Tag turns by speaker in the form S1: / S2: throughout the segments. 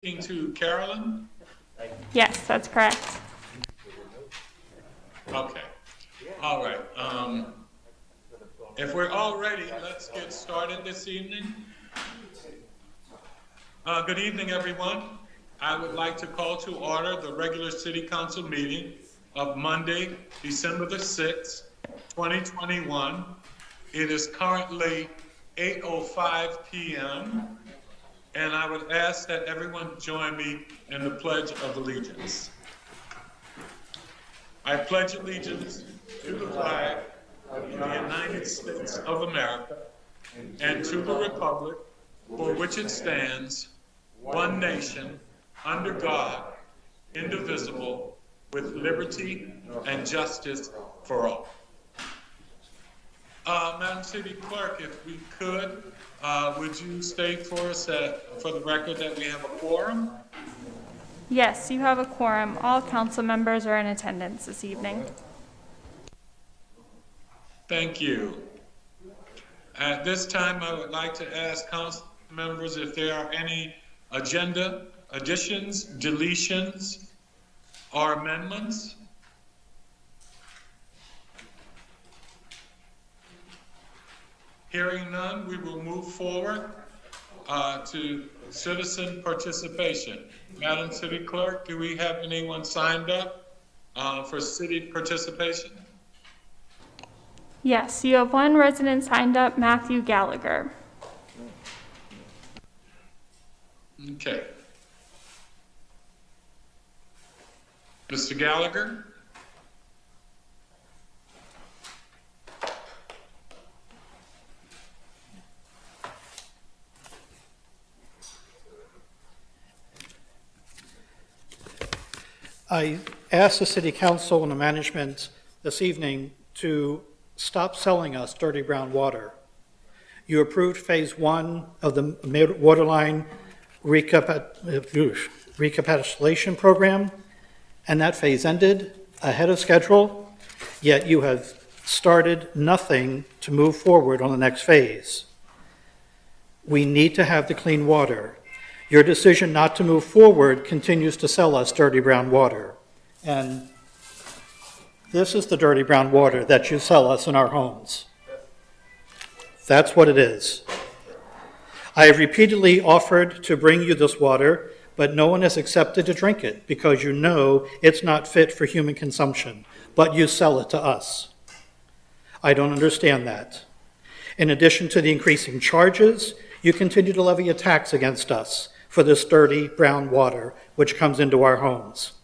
S1: Speaking to Carolyn?
S2: Yes, that's correct.
S1: Okay. All right. If we're all ready, let's get started this evening. Good evening, everyone. I would like to call to order the regular City Council meeting of Monday, December the 6th, 2021. It is currently 8:05 p.m. And I would ask that everyone join me in the Pledge of Allegiance. I pledge allegiance to the flag of the United States of America and to the republic for which it stands, one nation, under God, indivisible, with liberty and justice for all. Madam City Clerk, if we could, would you state for us for the record that we have a quorum?
S2: Yes, you have a quorum. All council members are in attendance this evening.
S1: Thank you. At this time, I would like to ask council members if there are any agenda additions, deletions, or amendments. Hearing none, we will move forward to citizen participation. Madam City Clerk, do we have anyone signed up for city participation?
S2: Yes, you have one resident signed up, Matthew Gallagher.
S1: Okay. Mr. Gallagher?
S3: I asked the City Council and the management this evening to stop selling us dirty brown water. You approved phase 1 of the waterline recapitulation program, and that phase ended ahead of schedule, yet you have started nothing to move forward on the next phase. We need to have the clean water. Your decision not to move forward continues to sell us dirty brown water. And this is the dirty brown water that you sell us in our homes. That's what it is. I have repeatedly offered to bring you this water, but no one has accepted to drink it because you know it's not fit for human consumption, but you sell it to us. I don't understand that. In addition to the increasing charges, you continue to levy a tax against us for this dirty brown water which comes into our homes.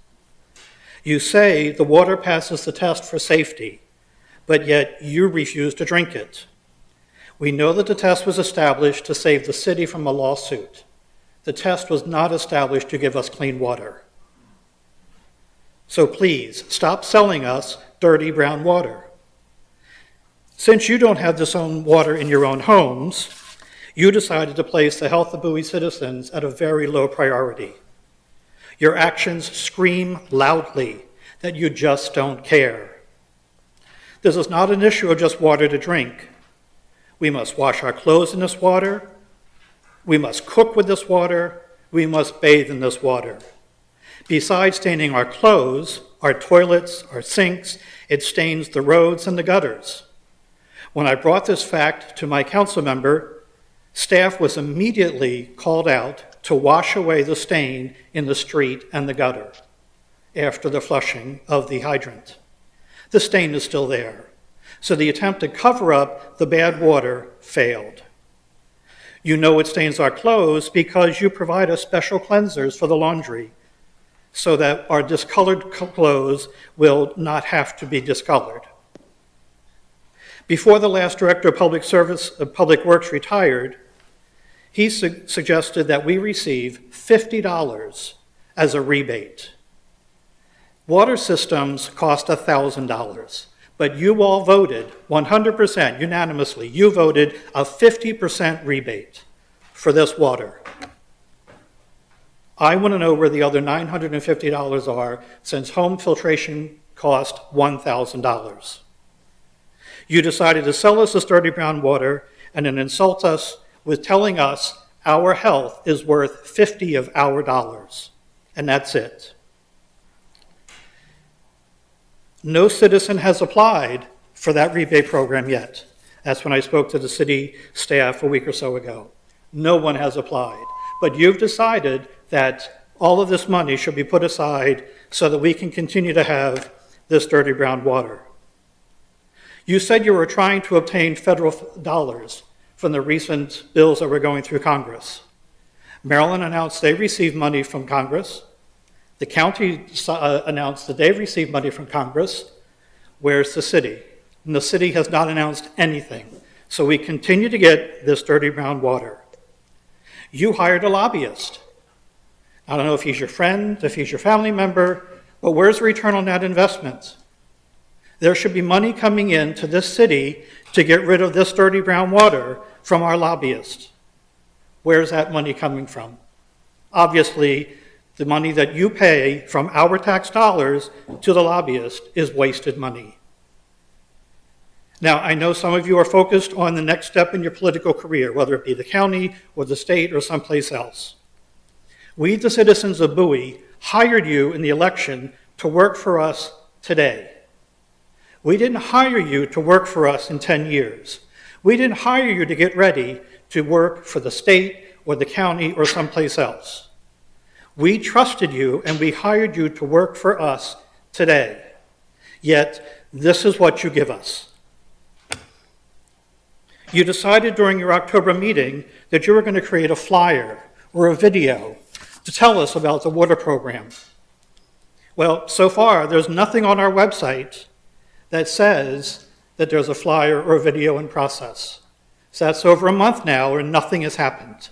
S3: You say the water passes the test for safety, but yet you refuse to drink it. We know that the test was established to save the city from a lawsuit. The test was not established to give us clean water. So please, stop selling us dirty brown water. Since you don't have this own water in your own homes, you decided to place the health of Bowie citizens at a very low priority. Your actions scream loudly that you just don't care. This is not an issue of just water to drink. We must wash our clothes in this water. We must cook with this water. We must bathe in this water. Besides staining our clothes, our toilets, our sinks, it stains the roads and the gutters. When I brought this fact to my council member, staff was immediately called out to wash away the stain in the street and the gutter after the flushing of the hydrant. The stain is still there, so the attempt to cover up the bad water failed. You know it stains our clothes because you provide us special cleansers for the laundry so that our discolored clothes will not have to be discolored. Before the last director of Public Works retired, he suggested that we receive $50 as a rebate. Water systems cost $1,000, but you all voted 100% unanimously. You voted a 50% rebate for this water. I want to know where the other $950 are since home filtration cost $1,000. You decided to sell us this dirty brown water and then insult us with telling us our health is worth 50 of our dollars, and that's it. No citizen has applied for that rebate program yet. That's when I spoke to the city staff a week or so ago. No one has applied. But you've decided that all of this money should be put aside so that we can continue to have this dirty brown water. You said you were trying to obtain federal dollars from the recent bills that were going through Congress. Maryland announced they received money from Congress. The county announced that they've received money from Congress. Where's the city? And the city has not announced anything. So we continue to get this dirty brown water. You hired a lobbyist. I don't know if he's your friend, if he's your family member, but where's the return on that investment? There should be money coming in to this city to get rid of this dirty brown water from our lobbyist. Where's that money coming from? Obviously, the money that you pay from our tax dollars to the lobbyist is wasted money. Now, I know some of you are focused on the next step in your political career, whether it be the county or the state or someplace else. We, the citizens of Bowie, hired you in the election to work for us today. We didn't hire you to work for us in 10 years. We didn't hire you to get ready to work for the state or the county or someplace else. We trusted you and we hired you to work for us today. Yet, this is what you give us. You decided during your October meeting that you were going to create a flyer or a video to tell us about the water program. Well, so far, there's nothing on our website that says that there's a flyer or a video in process. So that's over a month now and nothing has happened.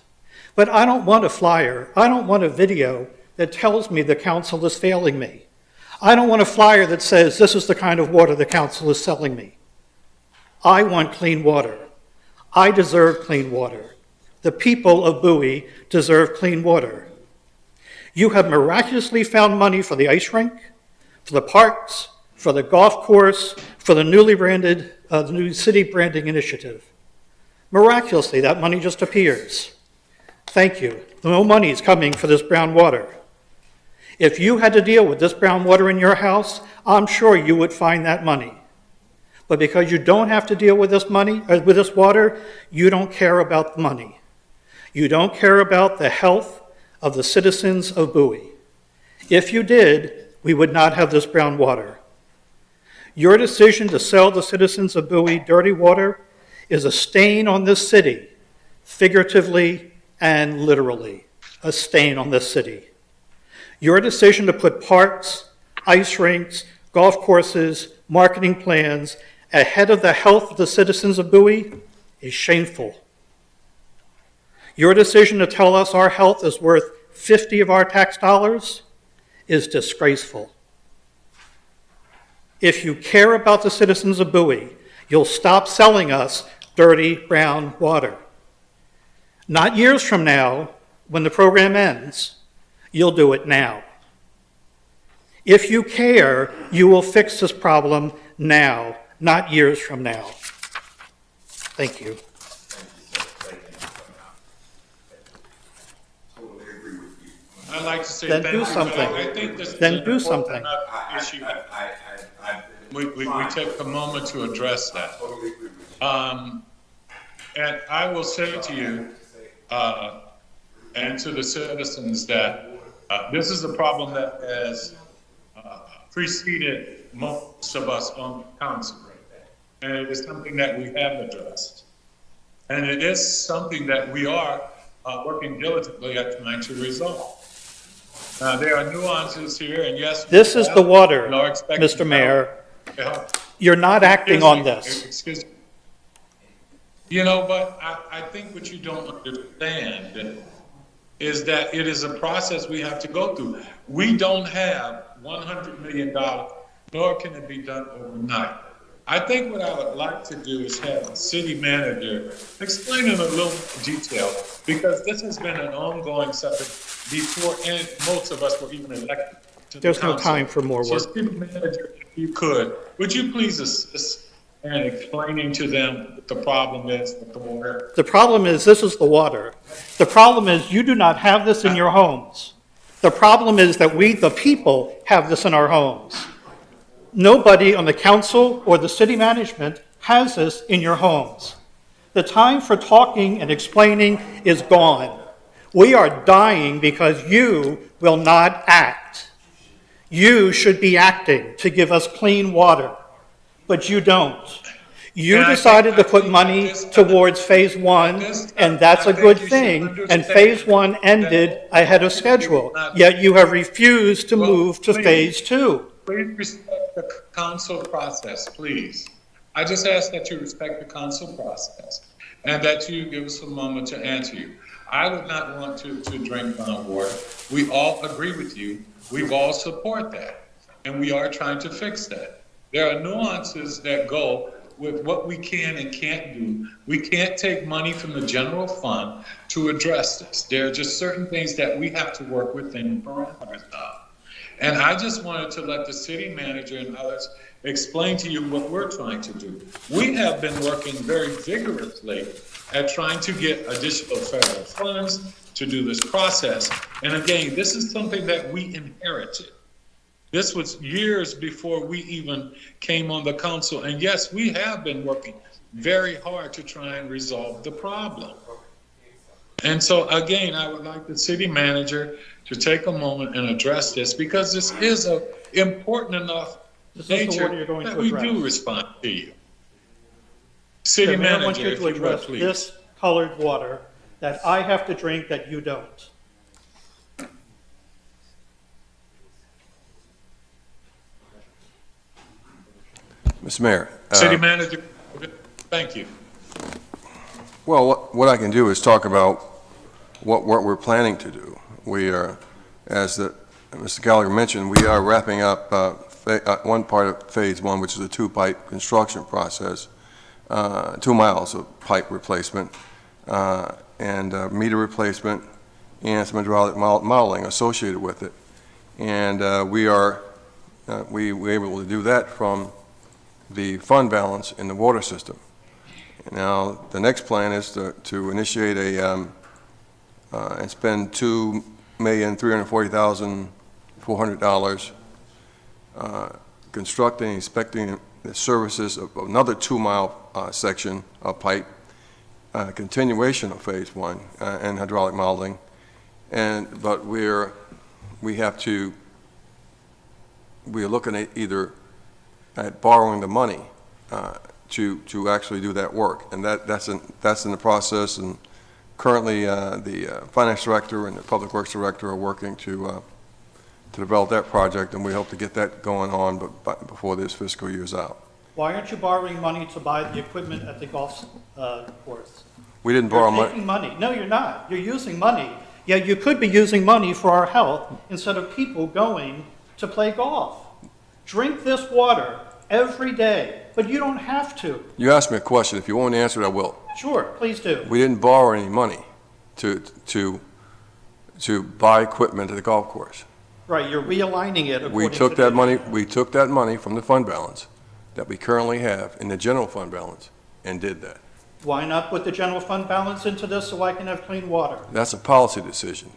S3: But I don't want a flyer. I don't want a video that tells me the council is failing me. I don't want a flyer that says this is the kind of water the council is selling me. I want clean water. I deserve clean water. The people of Bowie deserve clean water. You have miraculously found money for the ice rink, for the parks, for the golf course, for the newly branded, the new city branding initiative. Miraculously, that money just appears. Thank you. No money is coming for this brown water. If you had to deal with this brown water in your house, I'm sure you would find that money. But because you don't have to deal with this money, with this water, you don't care about the money. You don't care about the health of the citizens of Bowie. If you did, we would not have this brown water. Your decision to sell the citizens of Bowie dirty water is a stain on this city, figuratively and literally, a stain on this city. Your decision to put parks, ice rinks, golf courses, marketing plans ahead of the health of the citizens of Bowie is shameful. Your decision to tell us our health is worth 50 of our tax dollars is disgraceful. If you care about the citizens of Bowie, you'll stop selling us dirty brown water. Not years from now, when the program ends, you'll do it now. If you care, you will fix this problem now, not years from now. Thank you.
S1: I'd like to say
S3: Then
S1: thank
S3: do
S1: you, but
S3: something.
S1: I think this is
S3: Then
S1: an
S3: do
S1: important
S3: something.
S1: enough issue. We take a moment to address that. And I will say to you and to the citizens that this is a problem that has preceded most of us on council. And it is something that we have addressed. And it is something that we are working diligently at trying to resolve. There are nuances here, and yes.
S3: This is the water,
S1: we are expecting
S3: Mr. Mayor.
S1: help.
S3: You're not acting on this.
S1: Excuse me. You know, but I think what you don't understand is that it is a process we have to go through. We don't have $100 million, nor can it be done overnight. I think what I would like to do is have the city manager explain in a little detail, because this has been an ongoing subject before, and most of us were even elected to the
S3: There's no
S1: council.
S3: time for more
S1: So,
S3: work.
S1: city manager, if you could, would you please assist and explaining to them what the problem is with the water.
S3: The problem is, this is the water. The problem is, you do not have this in your homes. The problem is that we, the people, have this in our homes. Nobody on the council or the city management has this in your homes. The time for talking and explaining is gone. We are dying because you will not act. You should be acting to give us clean water, but you don't. You
S1: And I
S3: decided
S1: think-
S3: to put money towards phase one, and that's a good thing, and phase one ended ahead of schedule, yet you have refused to move to phase two.
S1: Please respect the council process, please. I just ask that you respect the council process and that you give us a moment to answer you. I would not want to drink water. We all agree with you. We all support that. And we are trying to fix that. There are nuances that go with what we can and can't do. We can't take money from the general fund to address this. There are just certain things that we have to work within parameters of. And I just wanted to let the city manager and others explain to you what we're trying to do. We have been working very vigorously at trying to get additional federal funds to do this process. And again, this is something that we inherited. This was years before we even came on the council. And yes, we have been working very hard to try and resolve the problem. And so again, I would like the city manager to take a moment and address this, because this is a important enough
S3: This is the
S1: nature
S3: water you're going
S1: that
S3: to
S1: we
S3: address.
S1: do respond to you. City
S3: The mayor wants
S1: manager,
S3: you
S1: if
S3: to
S1: you would,
S3: address
S1: please.
S3: this colored water that I have to drink that you don't.
S4: Mr. Mayor.
S1: City manager, thank you.
S4: Well, what I can do is talk about what we're planning to do. We are, as Mr. Gallagher mentioned, we are wrapping up one part of phase one, which is a two-pipe construction process, 2 miles of pipe replacement, and meter replacement, and some hydraulic modeling associated with it. And we were able to do that from the fund balance in the water system. Now, the next plan is to initiate and spend $2,340,400 constructing and inspecting the services of another 2-mile section of pipe, continuation of phase one and hydraulic modeling. But we're looking at either at borrowing the money to actually do that work, and that's in the process. And currently, the finance director and the public works director are working to develop that project, and we hope to get that going on before this fiscal year's out.
S3: Why aren't you borrowing money to buy the equipment at the golf course?
S4: We didn't borrow
S3: You're
S4: money.
S3: taking money. No, you're not. You're using money. Yet you could be using money for our health instead of people going to play golf. Drink this water every day, but you don't have to.
S4: You asked me a question. If you want to answer it, I will.
S3: Sure, please do.
S4: We didn't borrow any money to buy equipment at the golf course.
S3: Right, you're realigning it
S4: We
S3: according to
S4: took
S3: the-
S4: that money. We took that money from the fund balance that we currently have in the general fund balance and did that.
S3: Why not put the general fund balance into this so I can have clean water?
S4: That's a policy decision.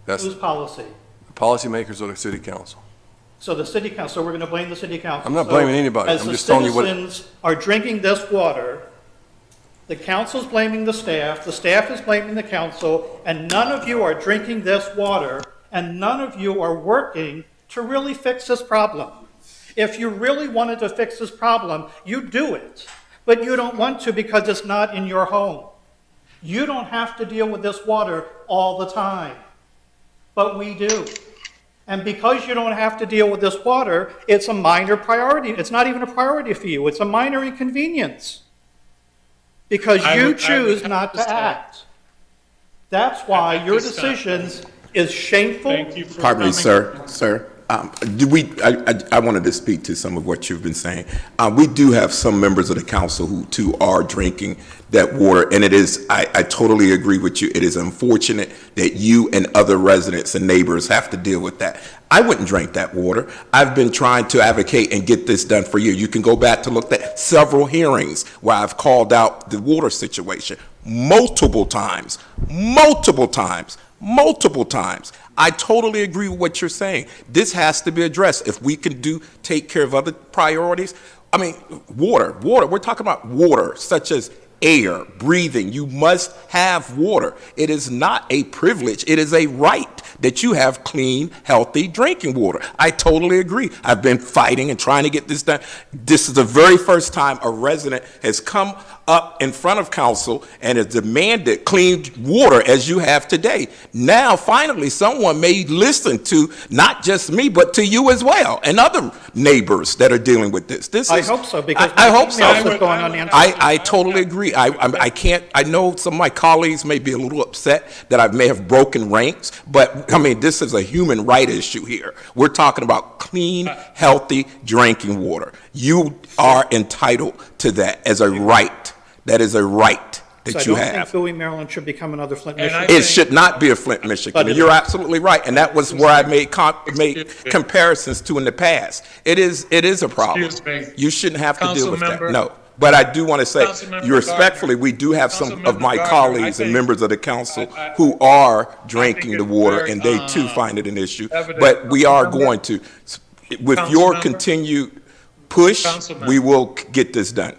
S4: That's
S3: Whose policy?
S4: the policymakers of the city council.
S3: So the city council, so we're going to blame the city council.
S4: I'm not
S3: So
S4: blaming anybody.
S3: As
S4: I'm
S3: the
S4: just telling you what-
S3: citizens are drinking this water, the council's blaming the staff is blaming the council, and none of you are drinking this water, and none of you are working to really fix this problem. If you really wanted to fix this problem, you'd do it. But you don't want to because it's not in your home. You don't have to deal with this water all the time. But we do. And because you don't have to deal with this water, it's a minor priority. It's not even a priority for you. It's a minor inconvenience. Because
S1: I
S3: you
S1: would
S3: choose
S1: have
S3: not
S1: to
S3: to
S1: say-
S3: act. That's why
S1: At
S3: your
S1: this time-
S3: decisions is shameful.
S1: Thank you for
S5: Pardon me,
S1: coming.
S5: sir. I wanted to speak to some of what you've been saying. We do have some members of the council who too are drinking that water, and it is, I totally agree with you. It is unfortunate that you and other residents and neighbors have to deal with that. I wouldn't drink that water. I've been trying to advocate and get this done for years. You can go back to look at several hearings where I've called out the water situation multiple times. I totally agree with what you're saying. This has to be addressed. If we can take care of other priorities, I mean, water, we're talking about water, such as air, breathing. You must have water. It is not a privilege. It is a right that you have clean, healthy drinking water. I totally agree. I've been fighting and trying to get this done. This is the very first time a resident has come up in front of council and has demanded clean water as you have today. Now, finally, someone may listen to not just me, but to you as well, and other neighbors that are dealing with this.
S3: I hope so, because
S5: I hope so.
S3: going on the
S5: I totally agree. I can't, I know some of my colleagues may be a little upset that I may have broken ranks, but I mean, this is a human right issue here. We're talking about clean, healthy drinking water. You are entitled to that as a right. That is a right that you
S3: So I don't
S5: have.
S3: think Bowie, Maryland should become another Flint,
S1: And I
S3: Michigan.
S5: It should not be a Flint, Michigan.
S3: But it
S5: You're
S3: is.
S5: absolutely right, and that was where I made comparisons to in the past. It is a problem.
S1: Excuse me.
S5: You shouldn't have to deal with that.
S1: Councilmember-
S5: No, but I do want to say,
S1: Councilmember
S5: you respectfully, we do have some of
S1: Councilmember
S5: my
S1: Gardner,
S5: colleagues
S1: I
S5: and
S1: think-
S5: members of the council
S1: I-
S5: who are drinking the
S1: it's
S5: water,
S1: very,
S5: and they too find it an issue.
S1: evident.
S5: But we are
S1: Councilmember-
S5: going to, with your
S1: Councilmember-
S5: continued push,
S1: Councilmember-
S5: we will get this done.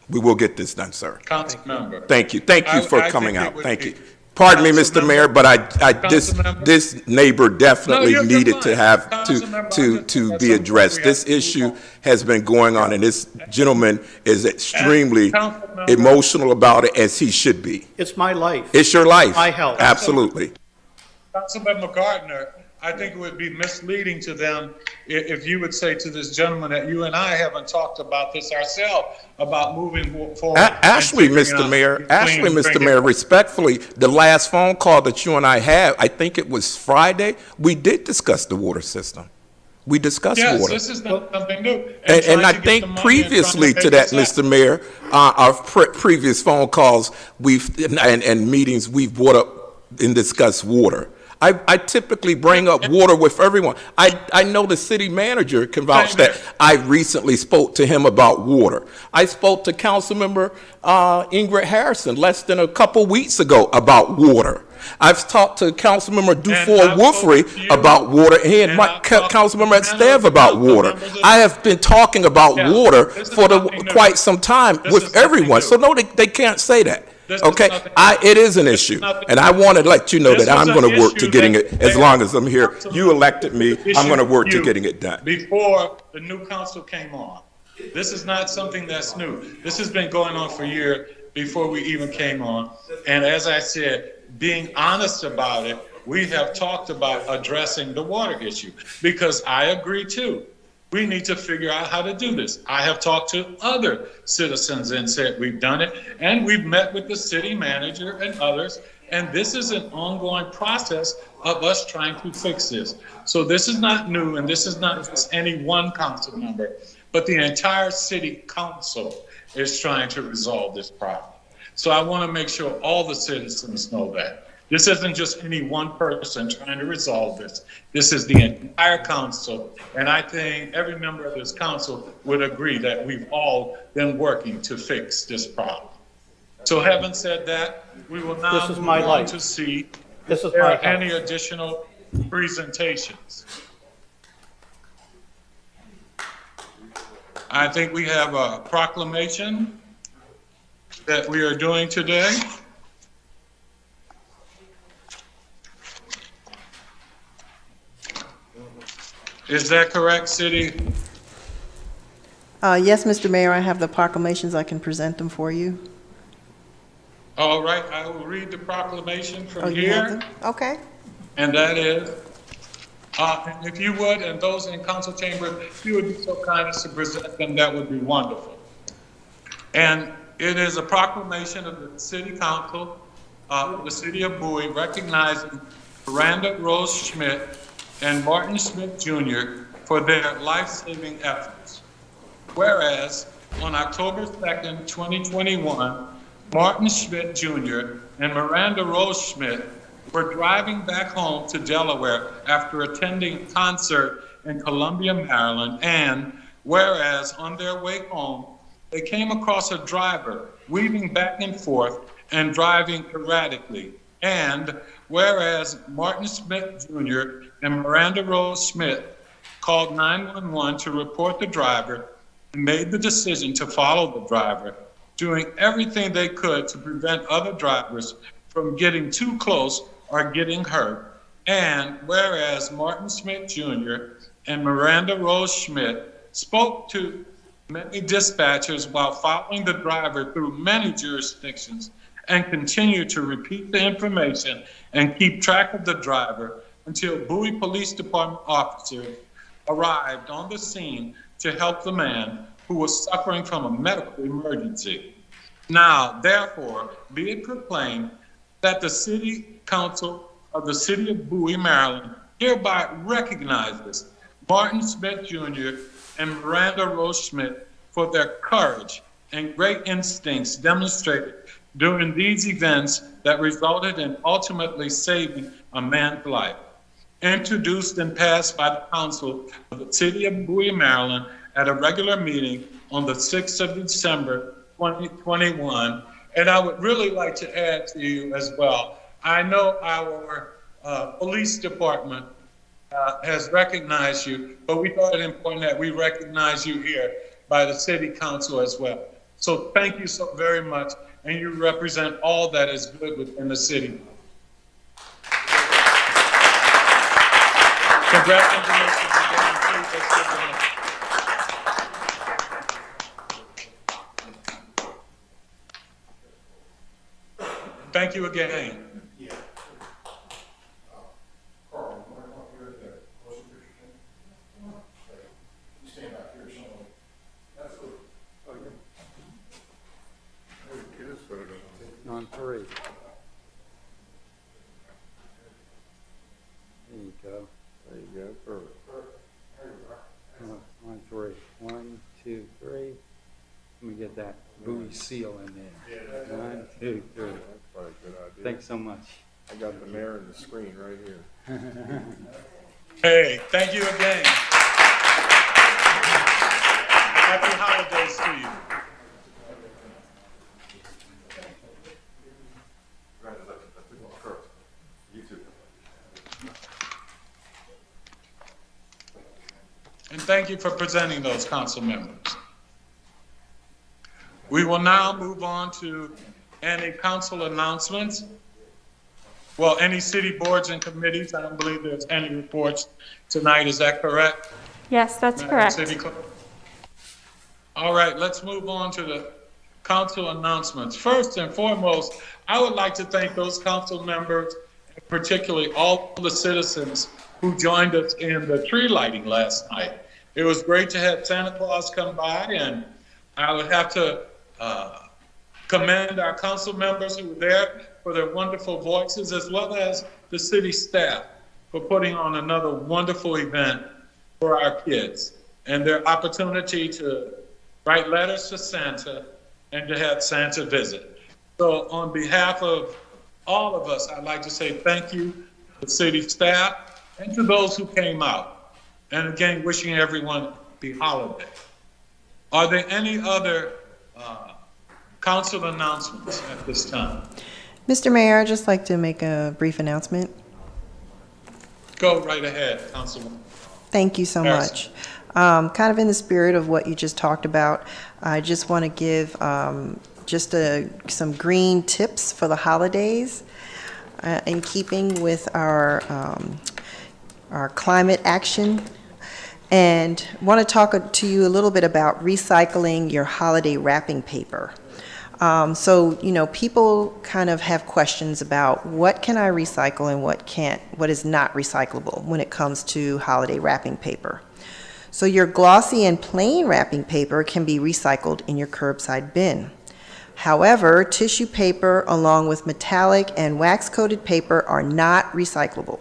S5: We will get this done, sir.
S1: Council member.
S5: Thank you for
S1: I
S5: coming
S1: think it
S5: out.
S1: would
S5: Thank
S1: be-
S5: you. Pardon me, Mr.
S1: Councilmember-
S5: Mayor, but
S1: Councilmember-
S5: this neighbor definitely
S1: you're
S5: needed to
S1: fine.
S5: have,
S1: Councilmember,
S5: to
S1: that's
S5: be
S1: something
S5: addressed.
S1: we have
S5: This
S1: to move
S5: issue
S1: on.
S5: has been going on, and this gentleman is extremely
S1: Councilmember-
S5: emotional about it, as he should be.
S3: It's my life.
S5: It's your life.
S3: My health.
S5: Absolutely.
S1: Councilmember Gardner, I think it would be misleading to them if you would say to this gentleman that you and I haven't talked about this ourselves, about moving forward.
S5: Actually,
S1: and figuring
S5: Mr.
S1: out
S5: Mayor,
S1: clean
S5: Mr.
S1: drinking
S5: Mayor,
S1: water.
S5: respectfully, the last phone call that you and I had, I think it was Friday, we did discuss the water system. We discussed
S1: Yes,
S5: water.
S1: this is not something new.
S5: And
S1: trying
S5: I
S1: to get
S5: think
S1: the money and
S5: previously
S1: trying
S5: to
S1: make
S5: that,
S1: it happen.
S5: Mr. Mayor, our previous phone calls, and meetings, we've brought up and discussed water. I typically bring up water with everyone. I know the city manager can vouch that I recently spoke to him about water. I spoke to Councilmember Ingrid Harrison less than a couple weeks ago about water. I've talked to Councilmember Dufour
S1: I've
S5: Woofrey
S1: spoken to you,
S5: about water, and
S1: and
S5: my
S1: I've talked to
S5: Councilmember at
S1: the
S5: Stav about
S1: council
S5: water.
S1: members of-
S5: I have been talking about
S1: Yeah,
S5: water
S1: this is
S5: for
S1: nothing new.
S5: quite some time
S1: This is
S5: with
S1: nothing
S5: everyone.
S1: new.
S5: So no, they can't say that.
S1: This is
S5: Okay,
S1: nothing
S5: it is an
S1: This is
S5: issue,
S1: nothing
S5: and I want to let you know
S1: This
S5: that I'm
S1: is an
S5: going to work to
S1: issue
S5: getting
S1: that
S5: it, as
S1: they
S5: long
S1: are
S5: as I'm here. You elected me, I'm going to work to getting it done.
S1: Before the new council came on. This is not something that's new. This has been going on for years before we even came on. And as I said, being honest about it, we have talked about addressing the water issue, because I agree too. We need to figure out how to do this. I have talked to other citizens and said we've done it, and we've met with the city manager and others, and this is an ongoing process of us trying to fix this. So this is not new, and this is not just any one council member, but the entire city council is trying to resolve this problem. So I want to make sure all the citizens know that. This isn't just any one person trying to resolve this. This is the entire council, and I think every member of this council would agree that we've all been working to fix this problem. So having said that, we will now
S3: This is
S1: move
S3: my
S1: on
S3: life.
S1: to see
S3: This
S1: if
S3: is
S1: there
S3: my
S1: are
S3: health.
S1: any additional presentations. I think we have a proclamation that we are doing today. Is that correct, City?
S6: Yes, Mr. Mayor, I have the proclamations. I can present them for you.
S1: All right, I will read the proclamation
S6: Oh,
S1: from
S6: you have
S1: here,
S6: them? Okay.
S1: and that is, and if you would, and those in council chamber, if you would be so kind as to present them, that would be wonderful. And it is a proclamation of the city council of the city of Bowie recognizing Miranda Rose Schmidt and Martin Schmidt Jr. for their life-saving efforts. Whereas on October 2nd, 2021, Martin Schmidt Jr. and Miranda Rose Schmidt were driving back home to Delaware after attending a concert in Columbia, Maryland, and whereas on their way home, they came across a driver weaving back and forth and driving erratically. And whereas Martin Schmidt Jr. and Miranda Rose Schmidt called 911 to report the driver and made the decision to follow the driver, doing everything they could to prevent other drivers from getting too close or getting hurt. And whereas Martin Schmidt Jr. and Miranda Rose Schmidt spoke to many dispatchers while following the driver through many jurisdictions and continued to repeat the information and keep track of the driver until Bowie Police Department officers arrived on the scene to help the man who was suffering from a medical emergency. Now, therefore, be it proclaimed that the City Council of the City of Bowie, Maryland, hereby recognizes Martin Schmidt Jr. and Miranda Rose Schmidt for their courage and great instincts demonstrated during these events that resulted in ultimately saving a man's life. Introduced and passed by the Council of the City of Bowie, Maryland at a regular meeting on the 6th of December, 2021. And I would really like to add to you as well, I know our police department has recognized you, but we thought it important that we recognize you here by the City Council as well. So thank you so very much, and you represent all that is good within the city. Congratulations again. Please, let's give them a- Thank you again.
S7: On three. There you go.
S4: There you go, perfect.
S7: On three. 1, 2, 3. Let me get that Bowie seal in there. 1, 2, 3.
S4: That's probably a good idea.
S7: Thanks so much.
S4: I got the mayor and the screen right here.
S1: Hey, thank you again. Happy holidays to you.
S4: You too.
S1: And thank you for presenting those, council members. We will now move on to any council announcements. Well, any city boards and committees. I don't believe there's any reports tonight. Is that correct?
S2: Yes, that's
S1: Madam
S2: correct.
S1: City Clerk? All right, let's move on to the council announcements. First and foremost, I would like to thank those council members, and particularly all the citizens who joined us in the tree lighting last night. It was great to have Santa Claus come by, and I would have to commend our council members who were there for their wonderful voices, as well as the city staff for putting on another wonderful event for our kids and their opportunity to write letters to Santa and to have Santa visit. So on behalf of all of us, I'd like to say thank you to the city staff and to those who came out. And again, wishing everyone a happy holiday. Are there any other council announcements at this time?
S6: Mr. Mayor, I'd just like to make a brief announcement.
S1: Go right ahead, Councilwoman.
S6: Thank you so much. Kind of in the spirit of what you just talked about, I just want to give some green tips for the holidays in keeping with our climate action. And want to talk to you a little bit about recycling your holiday wrapping paper. So, you know, people kind of have questions about what can I recycle and what is not recyclable when it comes to holiday wrapping paper. So your glossy and plain wrapping paper can be recycled in your curbside bin. However, tissue paper along with metallic and wax-coated paper are not recyclable.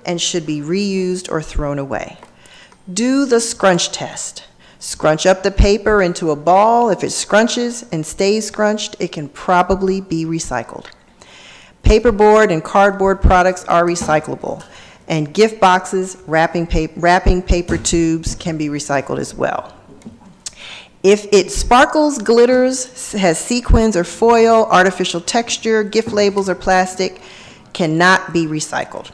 S6: and should be reused or thrown away. Do the scrunch test. Scrunch up the paper into a ball. If it scrunches and stays scrunched, it can probably be recycled. Paperboard and cardboard products are recyclable, and gift boxes, wrapping paper tubes can be recycled as well. If it sparkles, glitters, has sequins or foil, artificial texture, gift labels, or plastic, cannot be recycled.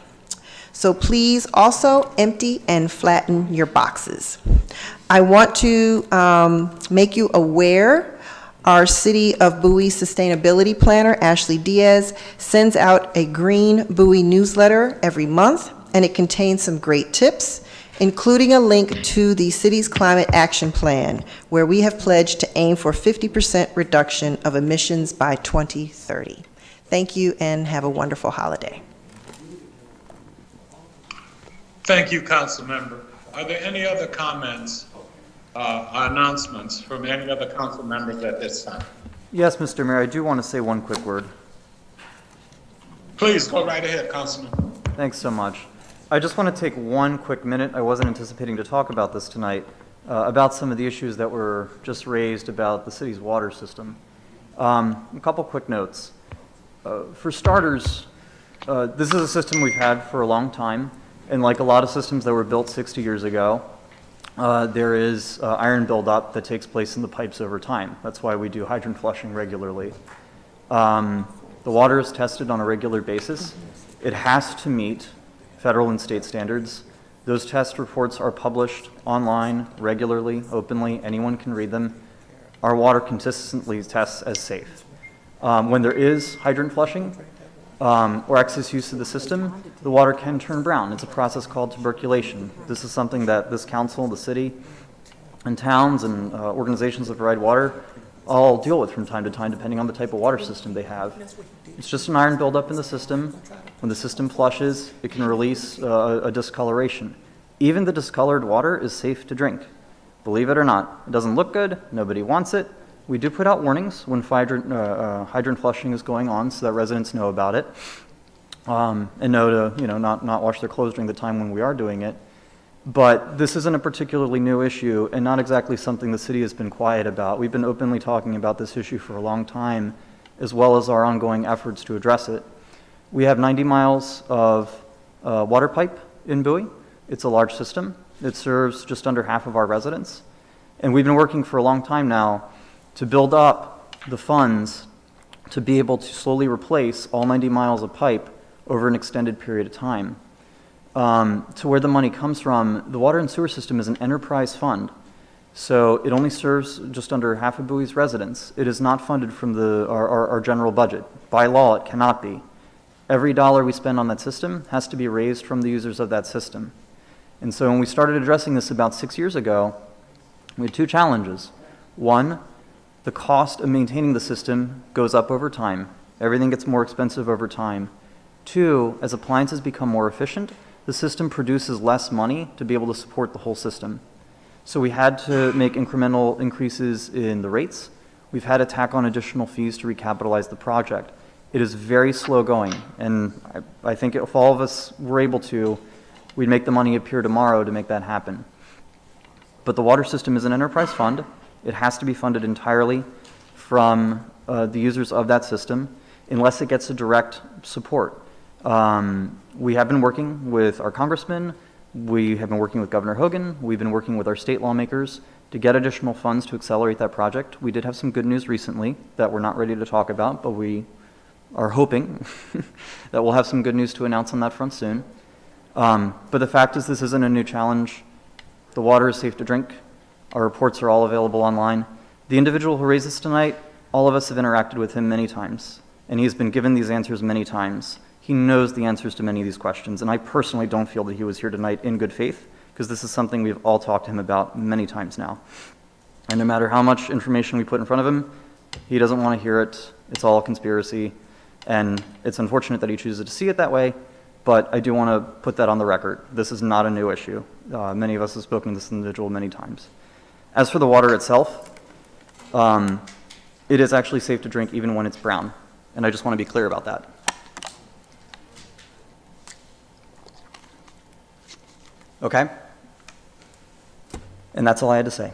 S6: So please also empty and flatten your boxes. I want to make you aware our City of Bowie Sustainability Planner, Ashley Diaz, sends out a green Bowie newsletter every month, and it contains some great tips, including a link to the city's climate action plan, where we have pledged to aim for 50% reduction of emissions by 2030. Thank you and have a wonderful holiday.
S1: Thank you, council member. Are there any other comments, announcements from any other council members at this time?
S8: Yes, Mr. Mayor, I do want to say one quick word.
S1: Please go right ahead, Councilman.
S8: Thanks so much. I just want to take one quick minute. I wasn't anticipating to talk about this tonight, about some of the issues that were just raised about the city's water system. A couple quick notes. For starters, this is a system we've had for a long time, and like a lot of systems that were built 60 years ago, there is iron buildup that takes place in the pipes over time. That's why we do hydrant flushing regularly. The water is tested on a regular basis. It has to meet federal and state standards. Those test reports are published online regularly, openly. Anyone can read them. Our water consistently tests as safe. When there is hydrant flushing or excess use of the system, the water can turn brown. It's a process called tuberculation. This is something that this council, the city, and towns and organizations that provide water all deal with from time to time, depending on the type of water system they have. It's just an iron buildup in the system. When the system flushes, it can release a discoloration. Even the discolored water is safe to drink. Believe it or not. It doesn't look good. Nobody wants it. We do put out warnings when hydrant flushing is going on so that residents know about it and know to not wash their clothes during the time when we are doing it. But this isn't a particularly new issue and not exactly something the city has been quiet about. We've been openly talking about this issue for a long time, as well as our ongoing efforts to address it. We have 90 miles of water pipe in Bowie. It's a large system. It serves just under half of our residents. And we've been working for a long time now to build up the funds to be able to slowly replace all 90 miles of pipe over an extended period of time. To where the money comes from, the water and sewer system is an enterprise fund. So it only serves just under half of Bowie's residents. It is not funded from our general budget. By law, it cannot be. Every dollar we spend on that system has to be raised from the users of that system. And so when we started addressing this about 6 years ago, we had two challenges. One, the cost of maintaining the system goes up over time. Everything gets more expensive over time. Two, as appliances become more efficient, the system produces less money to be able to support the whole system. So we had to make incremental increases in the rates. We've had to tack on additional fees to recapitalize the project. It is very slow going, and I think if all of us were able to, we'd make the money appear tomorrow to make that happen. But the water system is an enterprise fund. It has to be funded entirely from the users of that system unless it gets a direct support. We have been working with our congressman. We have been working with Governor Hogan. We've been working with our state lawmakers to get additional funds to accelerate that project. We did have some good news recently that we're not ready to talk about, but we are hoping that we'll have some good news to announce on that front soon. But the fact is, this isn't a new challenge. The water is safe to drink. Our reports are all available online. The individual who raised this tonight, all of us have interacted with him many times, and he's been given these answers many times. He knows the answers to many of these questions, and I personally don't feel that he was here tonight in good faith, because this is something we've all talked to him about many times now. And no matter how much information we put in front of him, he doesn't want to hear it. It's all a conspiracy, and it's unfortunate that he chooses to see it that way, but I do want to put that on the record. This is not a new issue. Many of us have spoken to this individual many times. As for the water itself, it is actually safe to drink even when it's brown, and I just want to be clear about that. Okay? And that's all I had to say.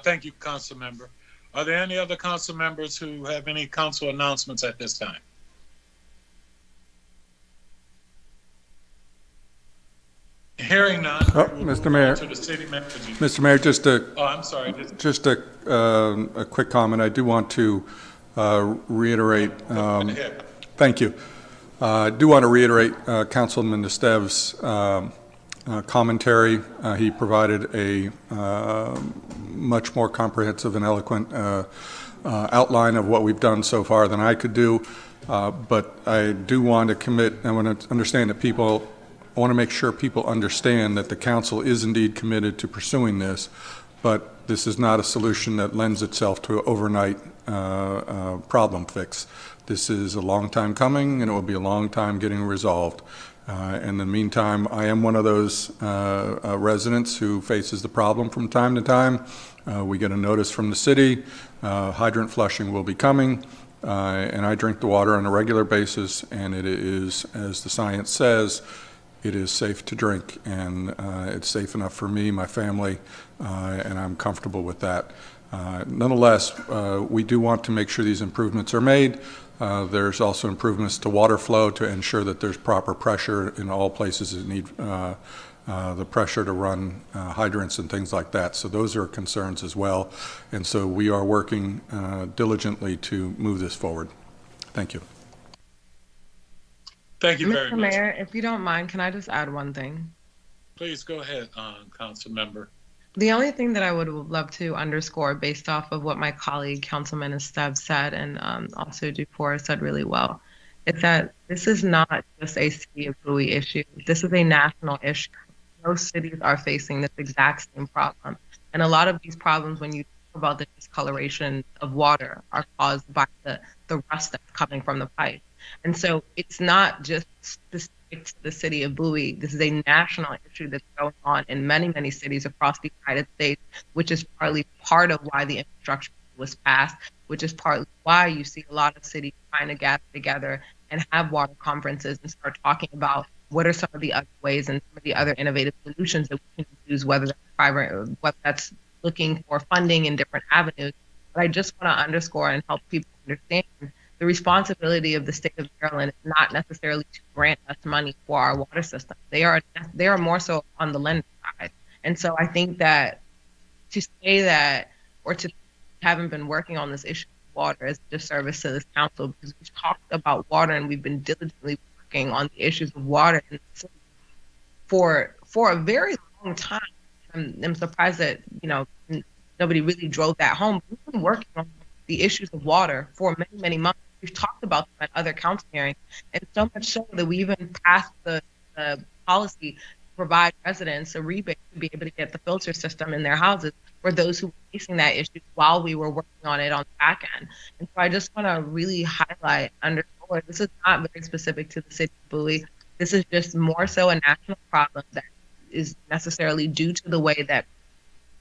S1: Thank you, council member. Are there any other council members who have any council announcements at this time? Hearing none.
S9: Oh,
S1: we will
S9: Mr.
S1: move
S9: Mayor.
S1: on to the city manager.
S9: Mr. Mayor, just
S1: Oh, I'm sorry.
S9: just a quick comment. I do want to reiterate.
S1: Ahead.
S9: Thank you. I do want to reiterate Councilman Estev's commentary. He provided a much more comprehensive and eloquent outline of what we've done so far than I could do. But I do want to commit, I want to understand that I want to make sure people understand that the council is indeed committed to pursuing this, but this is not a solution that lends itself to an overnight problem fix. This is a long time coming, and it will be a long time getting resolved. In the meantime, I am one of those residents who faces the problem from time to time. We get a notice from the city, hydrant flushing will be coming, and I drink the water on a regular basis, and it is, as the science says, it is safe to drink, and it's safe enough for me, my family, and I'm comfortable with that. Nonetheless, we do want to make sure these improvements are made. There's also improvements to water flow to ensure that there's proper pressure in all places that need the pressure to run hydrants and things like that. So those are concerns as well. And so we are working diligently to move this forward. Thank you.
S1: Thank you very
S10: Mr.
S1: much.
S10: Mayor, if you don't mind, can I just add one thing?
S1: Please go ahead, council member.
S10: The only thing that I would love to underscore based off of what my colleague, Councilman Estev said, and also Dufour said really well, is that this is not just a city of Bowie issue. This is a national issue. Most cities are facing this exact same problem. And a lot of these problems, when you talk about the discoloration of water, are caused by the rust that's coming from the pipe. And so it's not just specific to the city of Bowie. This is a national issue that's going on in many, many cities across the United States, which is partly part of why the infrastructure was passed, which is partly why you see a lot of cities trying to gather together and have water conferences and start talking about what are some of the other ways and some of the other innovative solutions that we can use, whether that's private, whether that's looking for funding in different avenues. But I just want to underscore and help people understand the responsibility of the state of Maryland is not necessarily to grant us money for our water system. They are more so on the lender side. And so I think that to say that, or to haven't been working on this issue of water is a disservice to this council, because we've talked about water and we've been diligently working on the issues of water in the city for a very long time. I'm surprised that, nobody really drove that home. We've been working on the issues of water for many, many months. We've talked about them at other council hearings, and so much so that we even passed the policy to provide residents a rebate to be able to get the filter system in their houses for those who were facing that issue while we were working on it on the back end. And so I just want to really highlight, underscore, this is not very specific to the city of Bowie. This is just more so a national problem that is necessarily due to the way that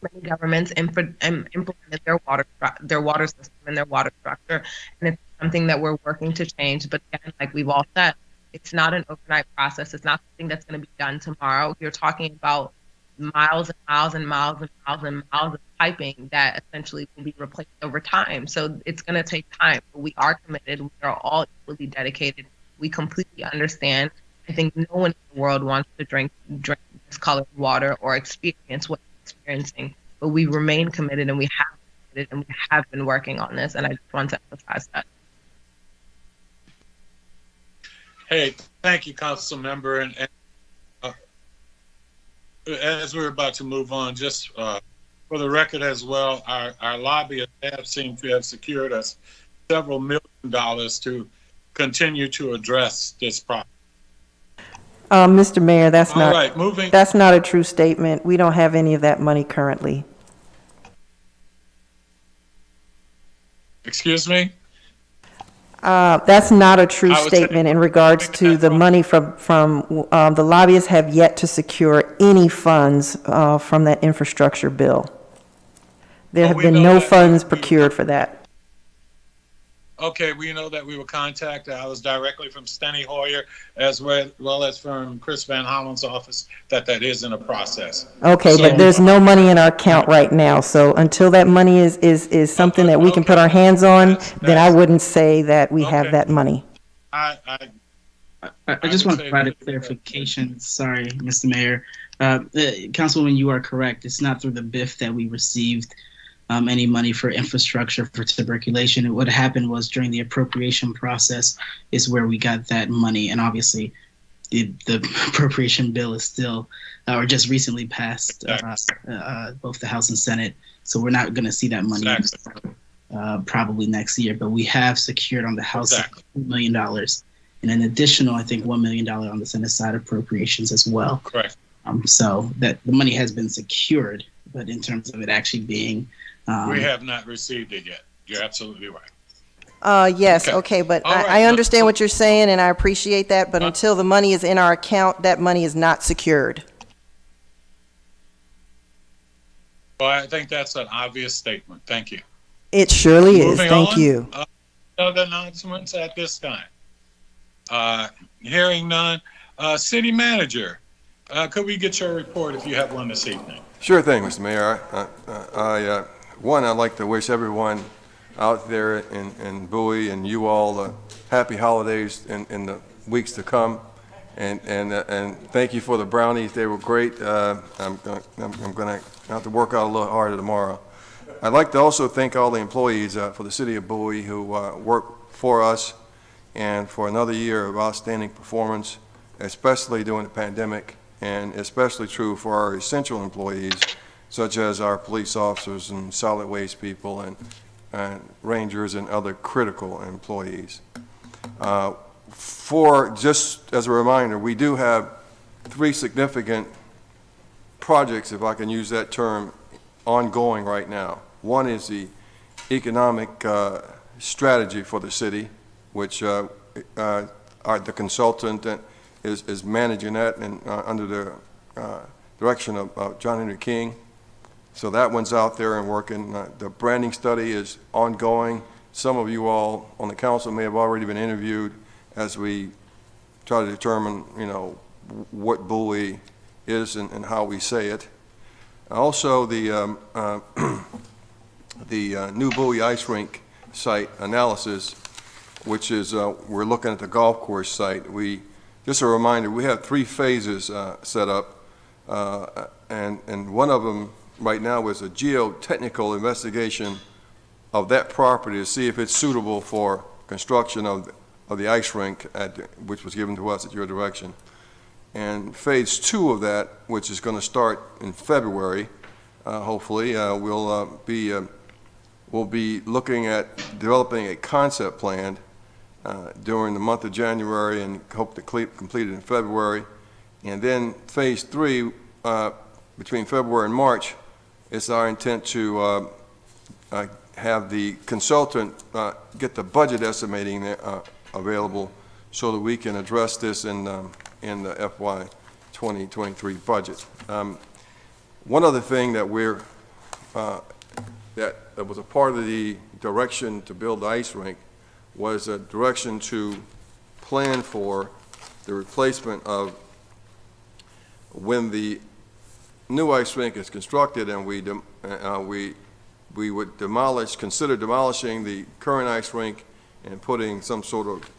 S10: many governments implemented their water system and their water structure, and it's something that we're working to change. But again, like we've all said, it's not an overnight process. It's not something that's going to be done tomorrow. You're talking about miles and miles and miles and miles and miles of piping that essentially will be replaced over time. So it's going to take time. But we are committed. We are all equally dedicated. We completely understand. I think no one in the world wants to drink discolored water or experience what we're experiencing. But we remain committed, and we have been working on this. And I just want to emphasize that.
S1: Hey, thank you, council member. And as we're about to move on, just for the record as well, our lobbyists have seemed to have secured us several $1 million to continue to address this problem.
S6: Mr. Mayor, that's
S1: All right, moving.
S6: that's not a true statement. We don't have any of that money currently.
S1: Excuse me?
S6: That's not a true
S1: I was
S6: statement in regards to the money from the lobbyists have yet to secure any funds from that infrastructure bill. There
S1: Oh,
S6: have
S1: we
S6: been
S1: know
S6: no
S1: that.
S6: funds
S1: We-
S6: procured for that.
S1: Okay, we know that we were contacted. I was directly from Steny Hoyer as well as from Chris Van Hollen's office that is in a process.
S6: Okay,
S1: So,
S6: but there's no money in our account right now, so until that money is something that we can put our hands on, then I wouldn't say that we have
S1: Okay.
S6: that money.
S1: I
S11: I just
S1: would
S11: want
S1: say
S11: to provide a
S1: that-
S11: clarification. Sorry, Mr. Mayor. Councilwoman, you are correct. It's not through the BIF that we received any money for infrastructure for tuberculation. What happened was during the appropriation process is where we got that money. And obviously, the appropriation bill is still, or just recently passed both the House and Senate. So we're not going to see that money probably next year. But we have secured on the House $2 million. And an additional, I think, $1 million on the Senate side appropriations as well.
S1: Correct.
S11: So that the money has been secured, but in terms of it actually being,
S1: We have not received it yet. You're absolutely right.
S6: Yes, okay, but
S1: All right.
S6: I understand what you're saying, and I appreciate that, but until the money is in our account, that money is not secured.
S1: Well, I think that's an obvious statement. Thank you.
S6: It surely is,
S1: Moving
S6: thank
S1: on,
S6: you.
S1: Other announcements at this time? Hearing none. City Manager, could we get your report if you have one this evening?
S4: Sure thing, Mr. Mayor. I'd like to wish everyone out there in Bowie and you all happy holidays in the weeks to come. And thank you for the brownies. They were great. I'm going to have to work out a little harder tomorrow. I'd like to also thank all the employees for the city of Bowie who work for us and for another year of outstanding performance, especially during the pandemic, and especially true for our essential employees, such as our police officers and solid waste people and rangers and other critical employees. For just as a reminder, we do have 3 significant projects, if I can use that term, ongoing right now. One is the economic strategy for the city, which the consultant is managing that and under the direction of John Henry King. So that one's out there and working. The branding study is ongoing. Some of you all on the council may have already been interviewed as we try to determine, what Bowie is and how we say it. Also, the new Bowie ice rink site analysis, which is we're looking at the golf course site. Just a reminder, we have 3 phases set up, and one of them right now is a geotechnical investigation of that property to see if it's suitable for construction of the ice rink, which was given to us at your direction. And phase 2 of that, which is going to start in February, hopefully, we'll be looking at developing a concept plan during the month of January and hope to complete it in February. And then phase 3, between February and March, it's our intent to have the consultant get the budget estimating available so that we can address this in the FY 2023 budget. One other thing that that was a part of the direction to build the ice rink was a direction to plan for the replacement of when the new ice rink is constructed, and we would consider demolishing the current ice rink and putting some sort of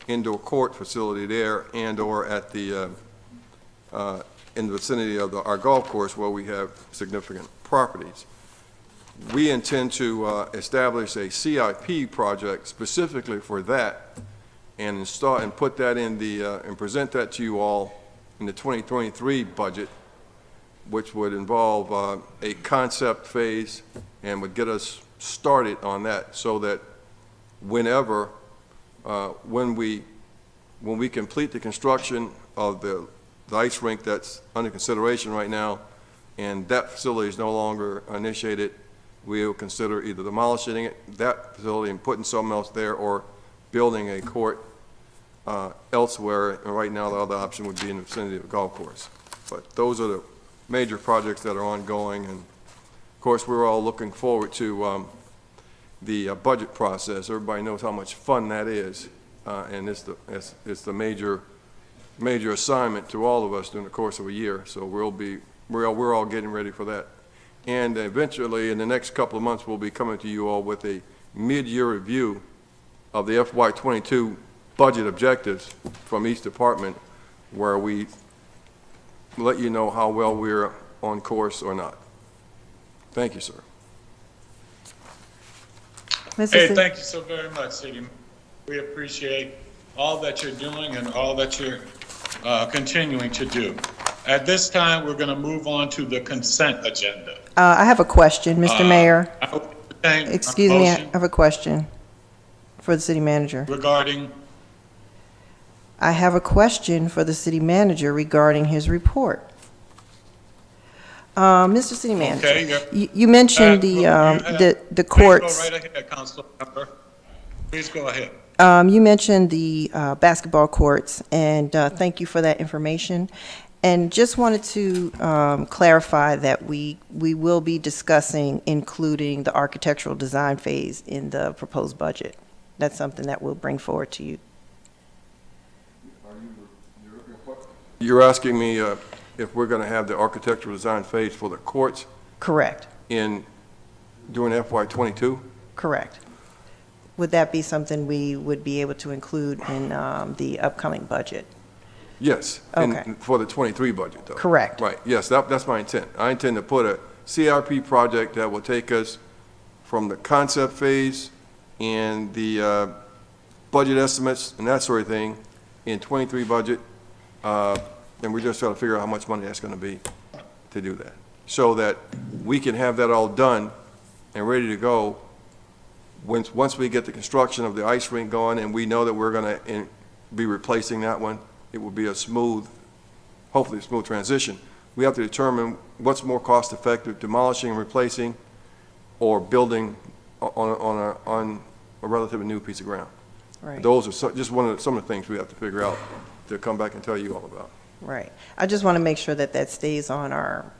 S4: indoor court facility there and/or at the in the vicinity of our golf course where we have significant properties. We intend to establish a CIP project specifically for that and install and put that in and present that to you all in the 2023 budget, which would involve a concept phase and would get us started on that so that whenever, when we complete the construction of the ice rink that's under consideration right now and that facility is no longer initiated, we'll consider either demolishing that facility and putting something else there or building a court elsewhere. And right now, the other option would be in the vicinity of the golf course. But those are the major projects that are ongoing. And of course, we're all looking forward to the budget process. Everybody knows how much fun that is, and it's the major assignment to all of us during the course of a year. So we're all getting ready for that. And eventually, in the next couple of months, we'll be coming to you all with a mid-year review of the FY22 budget objectives from each department, where we let you know how well we're on course or not. Thank you, sir.
S1: Hey, thank you so very much, City. We appreciate all that you're doing and all that you're continuing to do. At this time, we're going to move on to the consent agenda.
S6: I have a question, Mr. Mayor.
S1: Excuse
S6: me, I have a question for the city manager.
S1: Regarding?
S6: I have a question for the city manager regarding his report. Mr. City Manager,
S1: okay,
S6: you mentioned the courts.
S1: Please go right ahead, Council Member. Please go ahead.
S6: You mentioned the basketball courts, and thank you for that information. And just wanted to clarify that we will be discussing including the architectural design phase in the proposed budget. That's something that we'll bring forward to you.
S4: You're asking me if we're going to have the architectural design phase for the courts?
S6: Correct.
S4: During FY22?
S6: Correct. Would that be something we would be able to include in the upcoming budget?
S4: Yes.
S6: Okay.
S4: For the 23 budget, though.
S6: Correct.
S4: Right. Yes, that's my intent. I intend to put a CRP project that will take us from the concept phase and the budget estimates and that sort of thing in 23 budget. And we're just trying to figure out how much money that's going to be to do that, so that we can have that all done and ready to go once we get the construction of the ice rink going, and we know that we're going to be replacing that one. It will be hopefully a smooth transition. We have to determine what's more cost effective, demolishing and replacing, or building on a relatively new piece of ground.
S6: Right.
S4: Those are some of the things we have to figure out to come back and tell you all about.
S6: Right. I just want to make sure that stays on our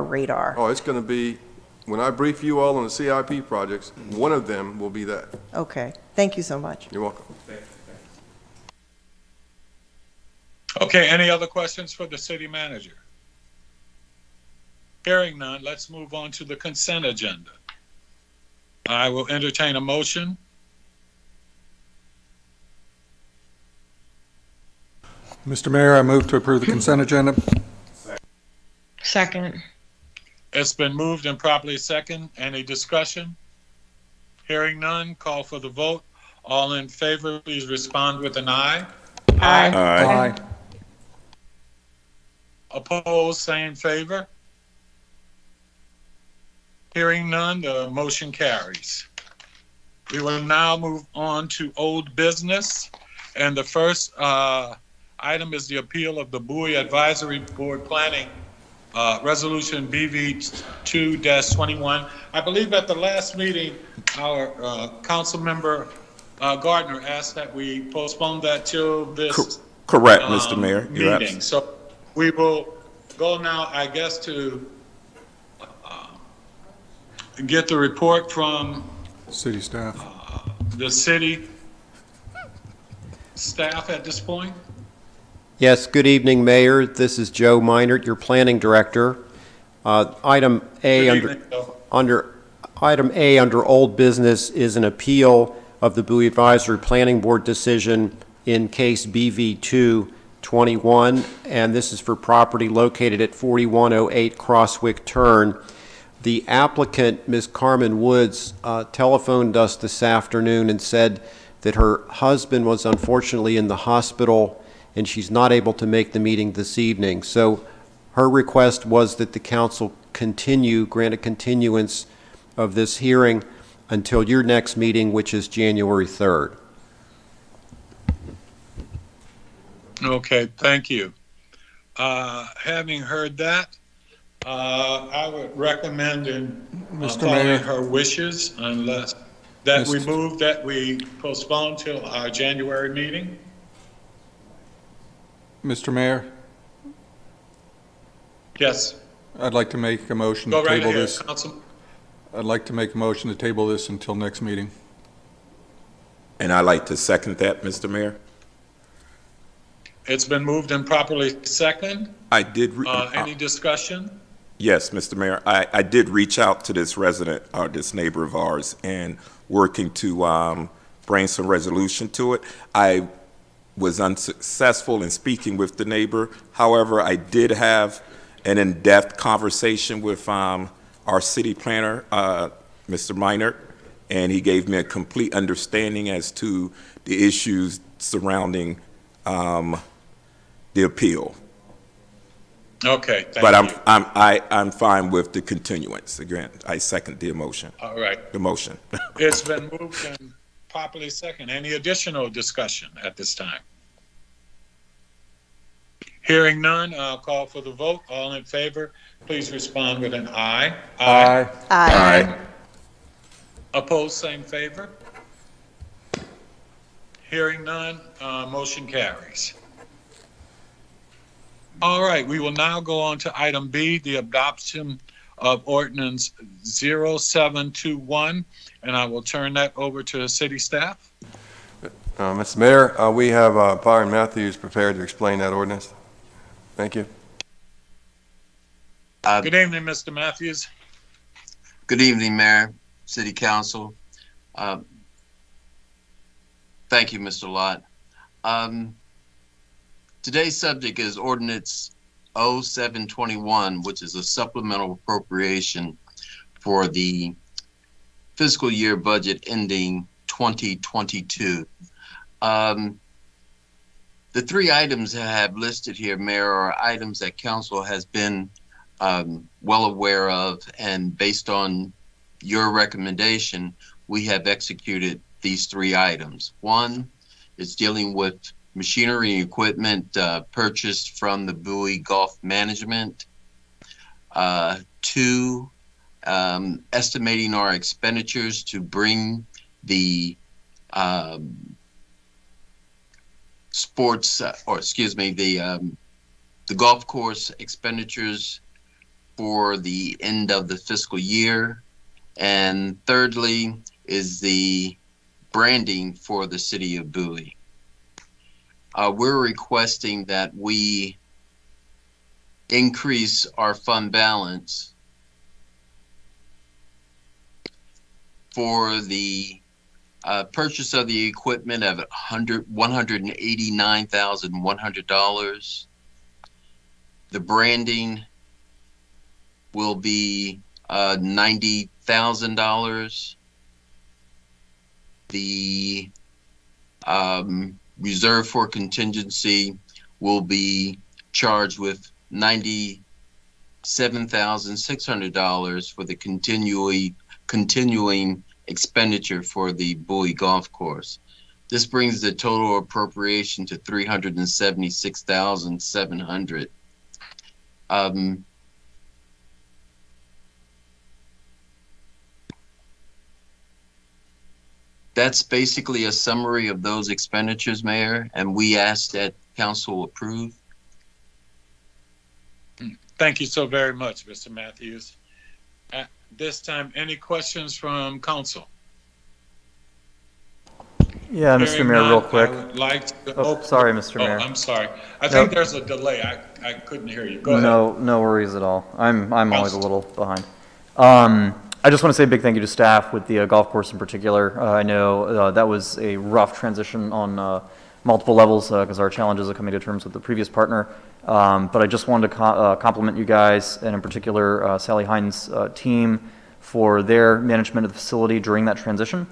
S6: radar.
S4: Oh, it's going to be, when I brief you all on the CIP projects, one of them will be that.
S6: Okay. Thank you so much.
S4: You're welcome.
S1: Okay, any other questions for the city manager? Hearing none, let's move on to the consent agenda. I will entertain a motion.
S9: Mr. Mayor, I move to approve the consent agenda.
S10: Second.
S1: It's been moved and properly second. Any discussion? Hearing none, call for the vote. All in favor, please respond with an aye.
S10: Aye.
S9: Aye.
S1: Opposed, same favor. Hearing none, the motion carries. We will now move on to old business. And the first item is the appeal of the Bowie Advisory Board Planning Resolution BV2-21. I believe at the last meeting, our council member Gardner asked that we postpone that till this
S5: Correct, Mr. Mayor. You're
S1: meeting. So we will go now, I guess, to get the report from
S9: City staff.
S1: the city staff at this point.
S12: Yes, good evening, Mayor. This is Joe Meinert, your planning director. Item A under old business is an appeal of the Bowie Advisory Planning Board decision in case BV2-21, and this is for property located at 4108 Crosswick Turn. The applicant, Ms. Carmen Woods, telephoned us this afternoon and said that her husband was unfortunately in the hospital and she's not able to make the meeting this evening. So her request was that the council grant a continuance of this hearing until your next meeting, which is January 3rd.
S1: Okay, thank you. Having heard that, I would recommend in following her wishes, unless that we move that we postpone till our January meeting.
S9: Mr. Mayor,
S1: Yes,
S9: I'd like to make a motion
S1: go
S9: to
S1: right
S9: table
S1: ahead,
S9: this.
S1: Council.
S9: I'd like to make a motion to table this until next meeting.
S5: And I'd like to second that, Mr. Mayor.
S1: It's been moved and properly second.
S5: I did.
S1: Any discussion?
S5: Yes, Mr. Mayor, I did reach out to this resident, or this neighbor of ours, and working to bring some resolution to it. I was unsuccessful in speaking with the neighbor. However, I did have an in-depth conversation with our city planner, Mr. Minert, and he gave me a complete understanding as to the issues surrounding the appeal.
S1: Okay, thank
S5: But
S1: you.
S5: I'm fine with the continuance. Again, I second the motion.
S1: All right.
S5: The motion.
S1: It's been moved and properly second. Any additional discussion at this time? Hearing none, I'll call for the vote. All in favor, please respond with an aye.
S9: Aye.
S6: Aye.
S1: Opposed, same favor. Hearing none, motion carries. All right, we will now go on to item B, the adoption of ordinance 0721, and I will turn that over to the city staff.
S4: Mr. Mayor, we have Byron Matthews prepared to explain that ordinance. Thank you.
S1: Good evening, Mr. Matthews.
S13: Good evening, Mayor, City Council. Thank you, Mr. Lott. Today's subject is Ordinance 0721, which is a supplemental appropriation for the fiscal year budget ending 2022. The three items I have listed here, Mayor, are items that Council has been well aware of, and based on your recommendation, we have executed these three items. One is dealing with machinery and equipment purchased from the Bowie Golf Management. Two, estimating our expenditures to bring the the golf course expenditures for the end of the fiscal year. And thirdly is the branding for the city of Bowie. We're requesting that we increase our fund balance for the purchase of the equipment of $189,100. The branding will be $90,000. The reserve for contingency will be charged with $97,600 for the continuing expenditure for the Bowie Golf Course. This brings the total appropriation to $376,700. That's basically a summary of those expenditures, Mayor, and we ask that Council approve.
S1: Thank you so very much, Mr. Matthews. At this time, any questions from Council?
S8: Yeah, Mr.
S1: Hearing
S8: Mayor,
S1: none,
S8: real quick.
S1: I would like to
S8: Oh, sorry, Mr. Mayor.
S1: I'm sorry. I think there's a delay. I couldn't hear you. Go ahead.
S8: No worries at all. I'm always a little behind. I just want to say a big thank you to staff with the golf course in particular. I know that was a rough transition on multiple levels because our challenges are coming to terms with the previous partner. But I just wanted to compliment you guys, and in particular Sally Hines' team, for their management of the facility during that transition.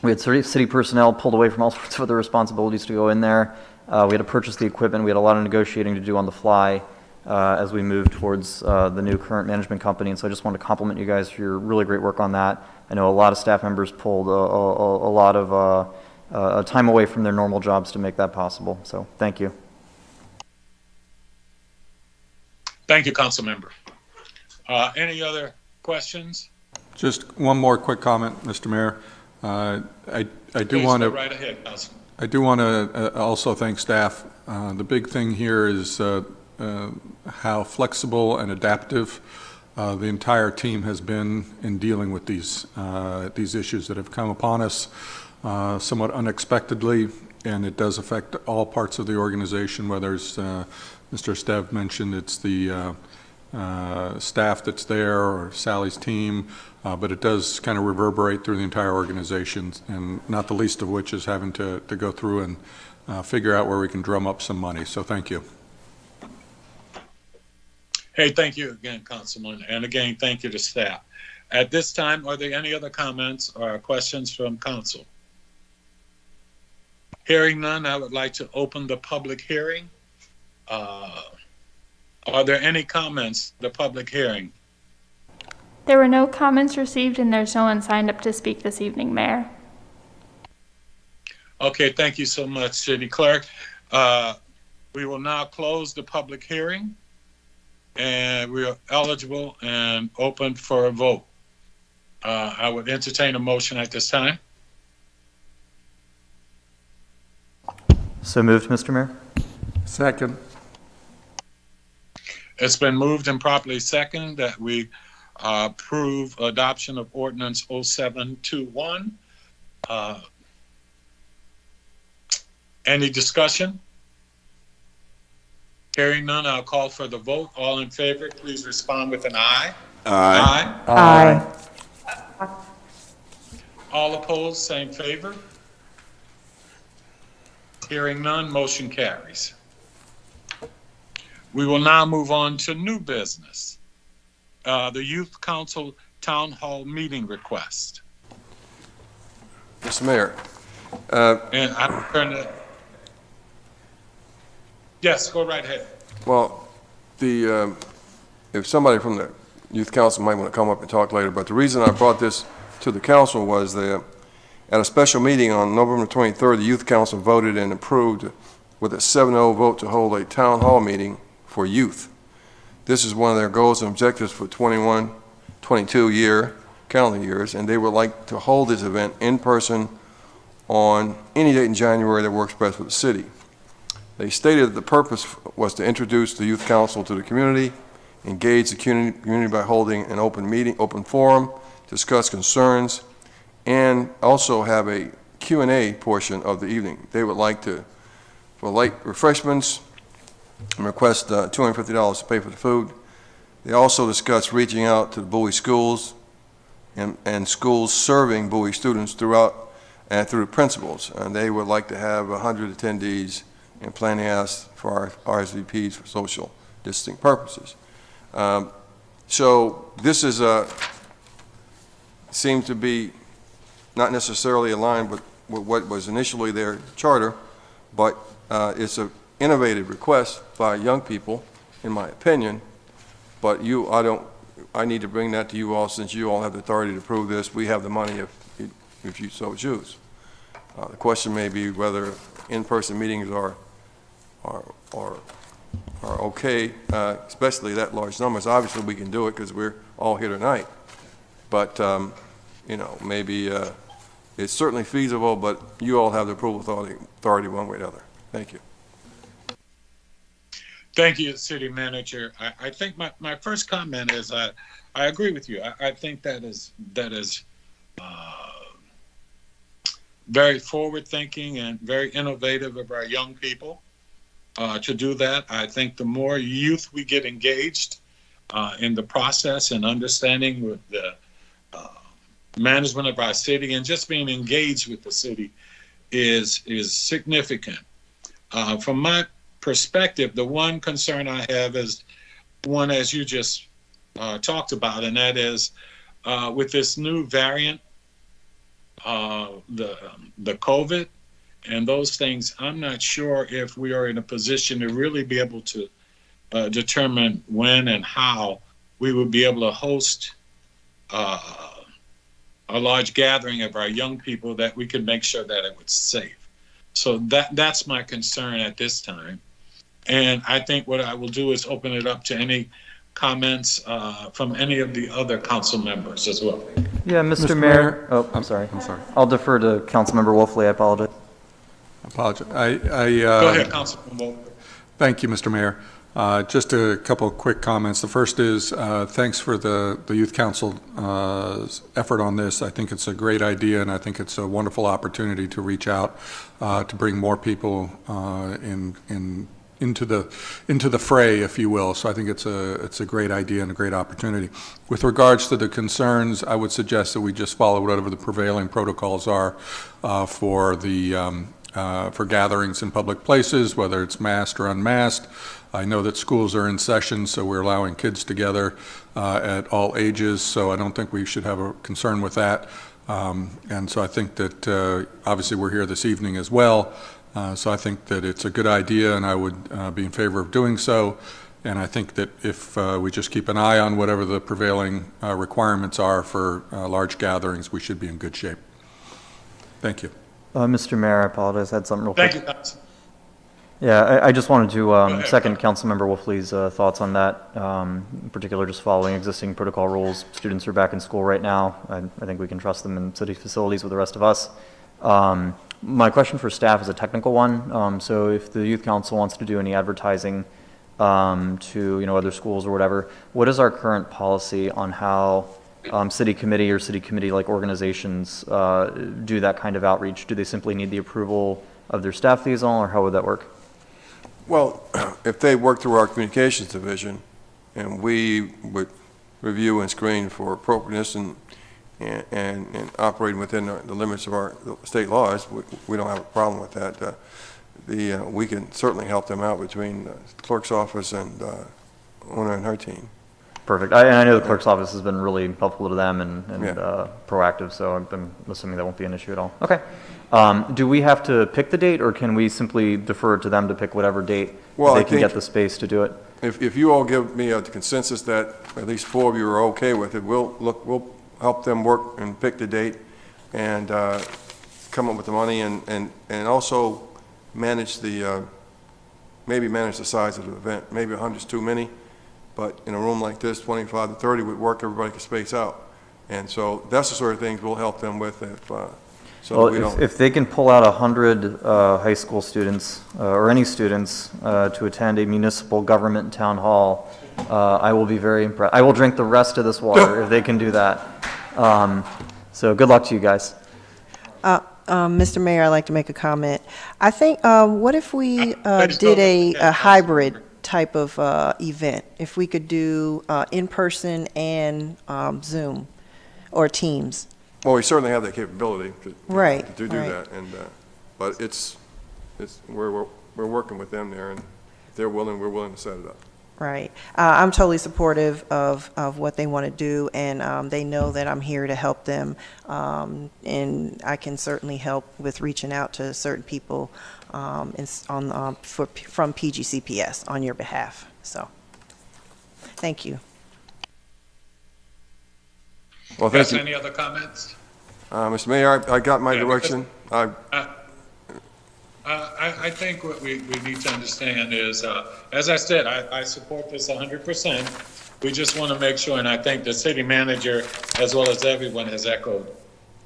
S8: We had city personnel pulled away from all sorts of other responsibilities to go in there. We had to purchase the equipment. We had a lot of negotiating to do on the fly as we moved towards the new current management company. And so I just want to compliment you guys for your really great work on that. I know a lot of staff members pulled a lot of time away from their normal jobs to make that possible. So thank you.
S1: Thank you, Council Member. Any other questions?
S9: Just one more quick comment, Mr. Mayor. I do want to.
S1: Right ahead, Council.
S9: I do want to also thank staff. The big thing here is how flexible and adaptive the entire team has been in dealing with these issues that have come upon us somewhat unexpectedly, and it does affect all parts of the organization, whether it's, Mr. Stev mentioned, it's the staff that's there or Sally's team, but it does kind of reverberate through the entire organization, and not the least of which is having to go through and figure out where we can drum up some money. So thank you.
S1: Hey, thank you again, Councilman, and again, thank you to staff. At this time, are there any other comments or questions from council? Hearing none, I would like to open the public hearing. Are there any comments, the public hearing?
S2: There were no comments received and there's no one signed up to speak this evening, Mayor.
S1: Okay, thank you so much, City Clerk. We will now close the public hearing, and we are eligible and open for a vote. I would entertain a motion at this time.
S8: So moved, Mr. Mayor.
S9: Second.
S1: It's been moved and properly seconded that we approve adoption of ordinance 0721. Any discussion? Hearing none, I'll call for the vote. All in favor, please respond with an aye.
S5: Aye.
S1: Aye. All opposed, same favor. Hearing none, motion carries. We will now move on to new business. The Youth Council Town Hall meeting request.
S4: Mr. Mayor.
S1: And I'm turn to... Yes, go right ahead.
S4: Well, if somebody from the Youth Council might want to come up and talk later, but the reason I brought this to the council was that at a special meeting on November 23rd, the Youth Council voted and approved with a 7-0 vote to hold a town hall meeting for youth. This is one of their goals and objectives for 21-22 calendar years, and they would like to hold this event in person on any date in January that works best for the city. They stated that the purpose was to introduce the Youth Council to the community, engage the community by holding an open forum, discuss concerns, and also have a Q&A portion of the evening. They would like to, for light refreshments, and request $250 to pay for the food. They also discussed reaching out to the Bowie schools and schools serving Bowie students throughout and through the principals. And they would like to have 100 attendees and plan to ask for RSVPs for social distancing purposes. So this is seems to be not necessarily aligned with what was initially their charter, but it's an innovative request by young people, in my opinion. But I need to bring that to you all, since you all have the authority to approve this. We have the money if you so choose. The question may be whether in-person meetings are okay, especially that large numbers. Obviously, we can do it because we're all here tonight. But maybe it's certainly feasible. But you all have the approval authority one way or the other. Thank you.
S1: Thank you, City Manager. I think my first comment is I agree with you. I think that is very forward-thinking and very innovative of our young people to do that. I think the more youth we get engaged in the process and understanding with the management of our city and just being engaged with the city is significant. From my perspective, the one concern I have is one as you just talked about, and that is with this new variant, the COVID and those things. I'm not sure if we are in a position to really be able to determine when and how we would be able to host a large gathering of our young people, that we could make sure that it was safe. So that's my concern at this time. And I think what I will do is open it up to any comments from any of the other council members as well.
S8: Yeah, Mr. Mayor. Oh, I'm sorry. I'll defer to Councilmember Wolfley. I apologize.
S9: Go
S1: Go ahead, Councilman Wolfley.
S9: Thank you, Mr. Mayor. Just a couple of quick comments. The first is thanks for the Youth Council effort on this. I think it's a great idea, and I think it's a wonderful opportunity to reach out to bring more people into the fray, if you will. So I think it's a great idea and a great opportunity. With regards to the concerns, I would suggest that we just follow whatever the prevailing protocols are for gatherings in public places, whether it's masked or unmasked. I know that schools are in session, so we're allowing kids together at all ages, so I don't think we should have a concern with that. And so I think that obviously we're here this evening as well, so I think that it's a good idea, and I would be in favor of doing so. And I think that if we just keep an eye on whatever the prevailing requirements are for large gatherings, we should be in good shape. Thank you.
S8: Mr. Mayor, I apologize. I had something real quick.
S1: Thank you, Council.
S8: Yeah, I just wanted to
S1: ahead.
S8: second Councilmember Wolfley's thoughts on that, in particular just following existing protocol rules. Students are back in school right now. I think we can trust them in city facilities with the rest of us. My question for staff is a technical one. So if the Youth Council wants to do any advertising to other schools or whatever, what is our current policy on how city committee or city committee-like organizations do that kind of outreach? Do they simply need the approval of their staff liaison, or how would that work?
S4: Well, if they work through our communications division, and we would review and screen for appropriateness and operating within the limits of our state laws, we don't have a problem with that. We can certainly help them out between the clerk's office and Una and her team.
S8: Perfect. And I know the clerk's office has been really helpful to them and
S4: Yeah.
S8: Proactive, so I'm assuming that won't be an issue at all. Okay. Do we have to pick the date, or can we simply defer to them to pick whatever date they can get the space to do it?
S4: If you all give me a consensus that at least 4 of you are okay with it, we'll help them work and pick the date and come up with the money and also manage maybe manage the size of the event. Maybe 100's too many, but in a room like this, 25 to 30 would work. Everybody can space out, and so that's the sort of things we'll help them with.
S8: If they can pull out 100 high school students or any students to attend a municipal government town hall, I will be very impressed. I will drink the rest of this water if they can do that. So good luck to you guys.
S6: Mr. Mayor, I'd like to make a comment. I think, what if we did a hybrid type of event? If we could do in-person and Zoom or Teams?
S4: Well, we certainly have that capability to do
S6: Right.
S4: that, and but we're working with them there, and if they're willing, we're willing to set it up.
S6: Right. I'm totally supportive of what they want to do, and they know that I'm here to help them, and I can certainly help with reaching out to certain people from PGCPS on your behalf. So, thank you.
S4: Well, thank you.
S1: Any other comments?
S4: Mr. Mayor, I got my direction.
S1: I think what we need to understand is, as I said, I support this 100%. We just want to make sure, and I think the city manager, as well as everyone, has echoed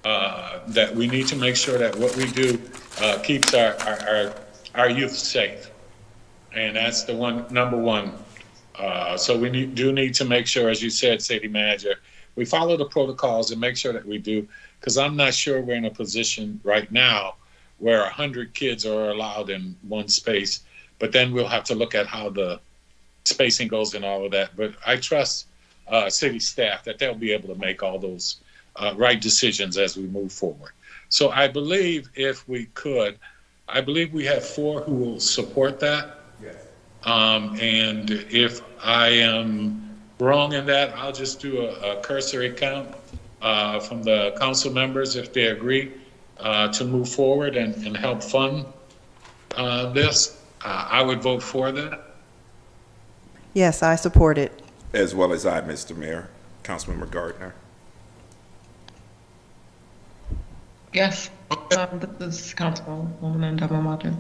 S1: that we need to make sure that what we do keeps our youth safe, and that's the number one. So we do need to make sure, as you said, city manager, we follow the protocols and make sure that we do, because I'm not sure we're in a position right now where 100 kids are allowed in one space, but then we'll have to look at how the spacing goes and all of that. But I trust city staff that they'll be able to make all those right decisions as we move forward. So I believe I believe we have 4 who will support that. Yes. And if I am wrong in that, I'll just do a cursory count from the council members if they agree to move forward and help fund this. I would vote for that.
S6: Yes, I support it.
S14: As well as I, Mr. Mayor. Councilmember Gardner.
S10: Yes. This is Councilwoman Devon Martin.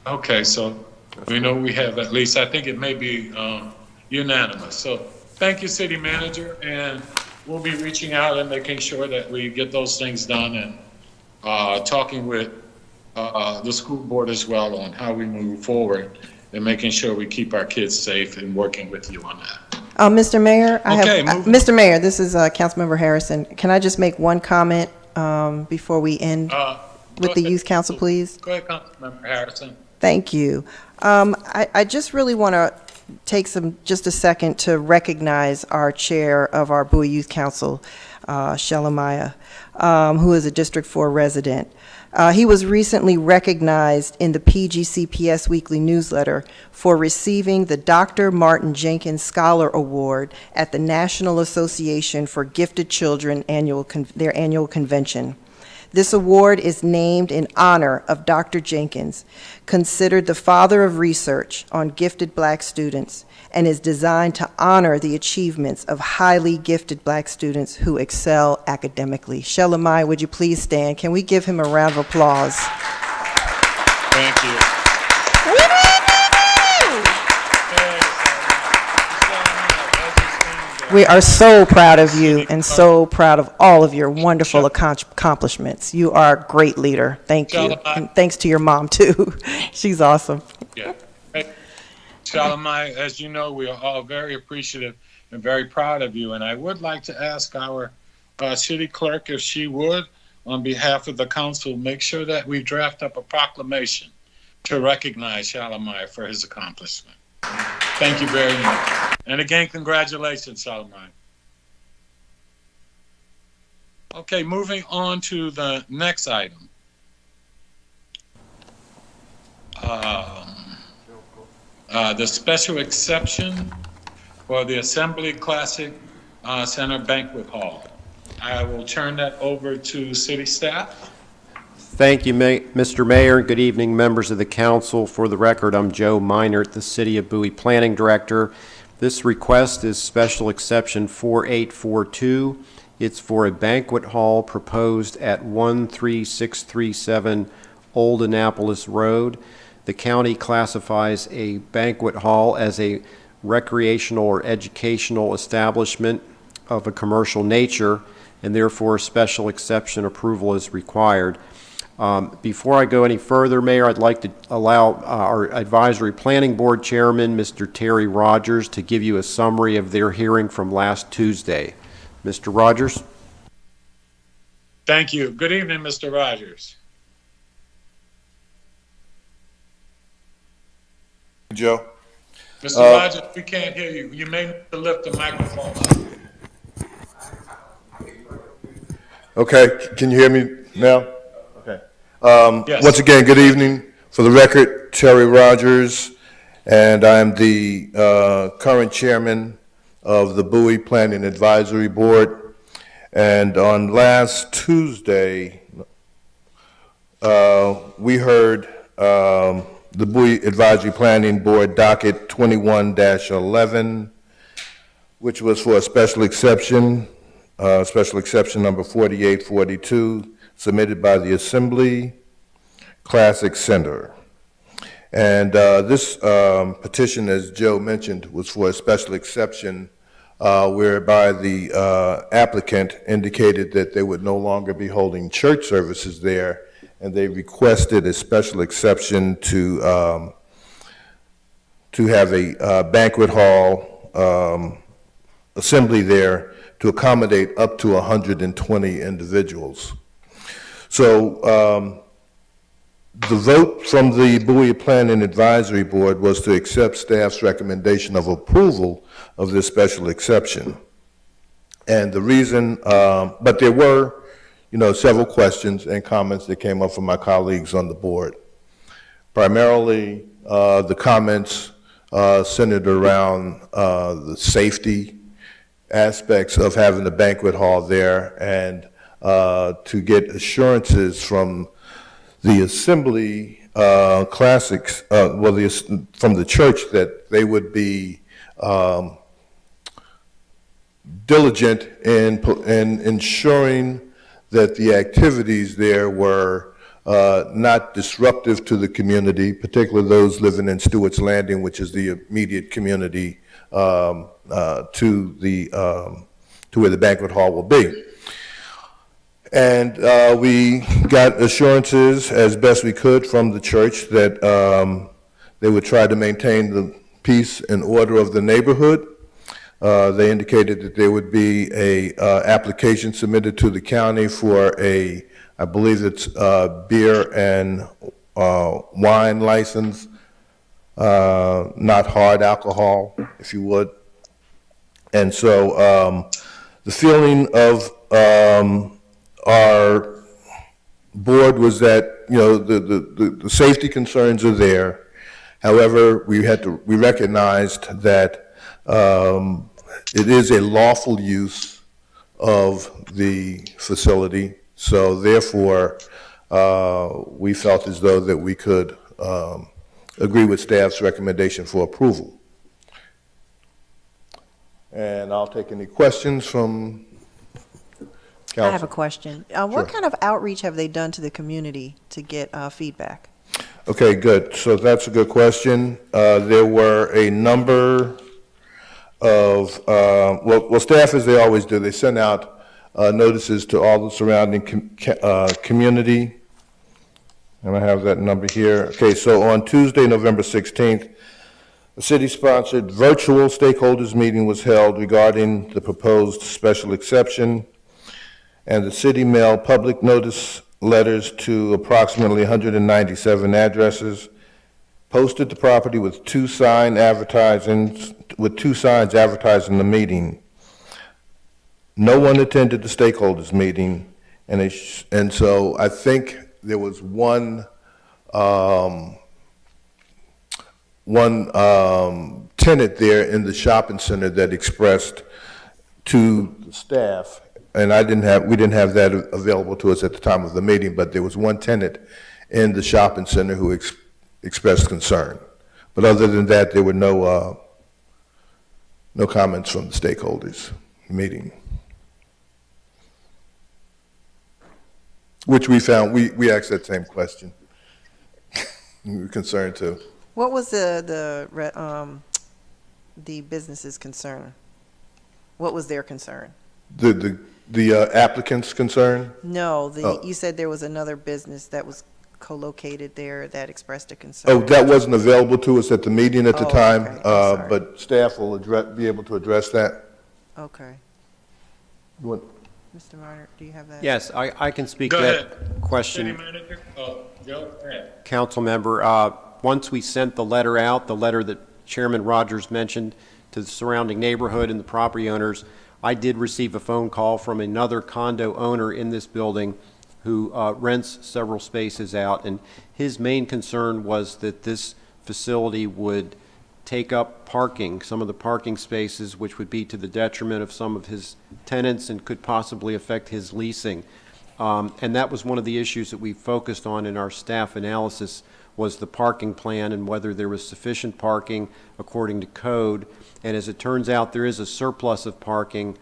S1: Okay, so we know we have at least, I think it may be unanimous. So thank you, city manager, and we'll be reaching out and making sure that we get those things done, and talking with the school board as well on how we move forward and making sure we keep our kids safe and working with you on that.
S6: Mr. Mayor, Mr. Mayor, this is Councilmember Harrison. Can I just make one comment before we end with the Youth Council, please?
S1: Go ahead, Councilmember Harrison.
S6: Thank you. I just really want to take just a second to recognize our chair of our Bowie Youth Council, Shelamiah, who is a District 4 resident. He was recently recognized in the PGCPS Weekly Newsletter for receiving the Dr. Martin Jenkins Scholar Award at the National Association for Gifted Children their annual convention. This award is named in honor of Dr. Jenkins, considered the father of research on gifted Black students, and is designed to honor the achievements of highly gifted Black students who excel academically. Shelamiah, would you please stand? Can we give him a round of applause?
S1: Thank you.
S6: We are so proud of you and so proud of all of your wonderful accomplishments. You are a great leader. Thank you. And thanks to your mom, too. She's awesome.
S1: Yeah. Hey, Shelamiah, as you know, we are all very appreciative and very proud of you. And I would like to ask our city clerk if she would, on behalf of the council, make sure that we draft up a proclamation to recognize Shelamiah for his accomplishment. Thank you very much. And again, congratulations, Shelamiah. Okay, moving on to the next item. The special exception for the Assembly Classic Center Banquet Hall. I will turn that over to city staff.
S12: Thank you, Mr. Mayor. Good evening, members of the council. For the record, I'm Joe Minert, the City of Bowie Planning Director. This request is Special Exception 4842. It's for a banquet hall proposed at 13637 Old Annapolis Road. The county classifies a banquet hall as a recreational or educational establishment of a commercial nature, and therefore special exception approval is required. Before I go any further, Mayor, I'd like to allow our Advisory Planning Board Chairman, Mr. Terry Rogers, to give you a summary of their hearing from last Tuesday. Mr. Rogers?
S1: Thank you. Good evening, Mr. Rogers.
S15: Joe?
S1: Mr. Rogers, we can't hear you. You may need to lift the microphone up.
S15: Okay, can you hear me now? Okay.
S1: Yes.
S15: Once again, good evening. For the record, Terry Rogers, and I'm the current chairman of the Bowie Planning Advisory Board. And on last Tuesday, we heard the Bowie Advisory Planning Board docket 21-11, which was for a special exception number 4842, submitted by the Assembly Classic Center. And this petition, as Joe mentioned, was for a special exception whereby the applicant indicated that they would no longer be holding church services there, and they requested a special exception to have a banquet hall assembly there to accommodate up to 120 individuals. So the vote from the Bowie Planning Advisory Board was to accept staff's recommendation of approval of this special exception. And the reason, but there were, several questions and comments that came up from my colleagues on the board. Primarily, the comments centered around the safety aspects of having the banquet hall there, and to get assurances from the Assembly Classics, from the church, that they would be diligent in ensuring that the activities there were not disruptive to the community, particularly those living in Stewart's Landing, which is the immediate community to where the banquet hall will be. And we got assurances as best we could from the church that they would try to maintain the peace and order of the neighborhood. They indicated that there would be a application submitted to the county for a, I believe it's beer and wine license, not hard alcohol, if you would. And so the feeling of our board was that, you know, the safety concerns are there. However, we recognized that it is a lawful use of the facility. So therefore, we felt as though that we could agree with staff's recommendation for approval. And I'll take any questions from council.
S6: I have a question. What kind of outreach have they done to the community to get feedback?
S15: Okay, good. So that's a good question. There were a number of, well, staff, as they always do, they send out notices to all the surrounding community. And I have that number here. Okay, so on Tuesday, November 16th, a city-sponsored virtual stakeholders meeting was held regarding the proposed special exception, and the city mailed public notice letters to approximately 197 addresses, posted the property with two signs advertising the meeting. No one attended the stakeholders meeting, and so I think there was one tenant there in the shopping center that expressed to the staff, and we didn't have that available to us at the time of the meeting, but there was one tenant in the shopping center who expressed concern. But other than that, there were no comments from the stakeholders meeting. Which we found, we asked that same question. We were concerned too.
S6: What was the business's concern? What was their concern?
S15: The applicant's concern?
S6: No, you said there was another business that was co-located there that expressed a concern.
S15: Oh, that wasn't available to us at the meeting at the time,
S6: okay.
S15: but staff will be able to address that.
S6: Okay. Mr. Marner, do you have that?
S12: Yes, I can speak
S1: Go
S12: to
S1: ahead.
S12: that question.
S1: City manager? Oh, go ahead.
S12: Council member, once we sent the letter out, the letter that Chairman Rogers mentioned to the surrounding neighborhood and the property owners, I did receive a phone call from another condo owner in this building who rents several spaces out, and his main concern was that this facility would take up parking, some of the parking spaces, which would be to the detriment of some of his tenants and could possibly affect his leasing. And that was one of the issues that we focused on in our staff analysis, was the parking plan and whether there was sufficient parking according to code. And as it turns out, there is a surplus of parking,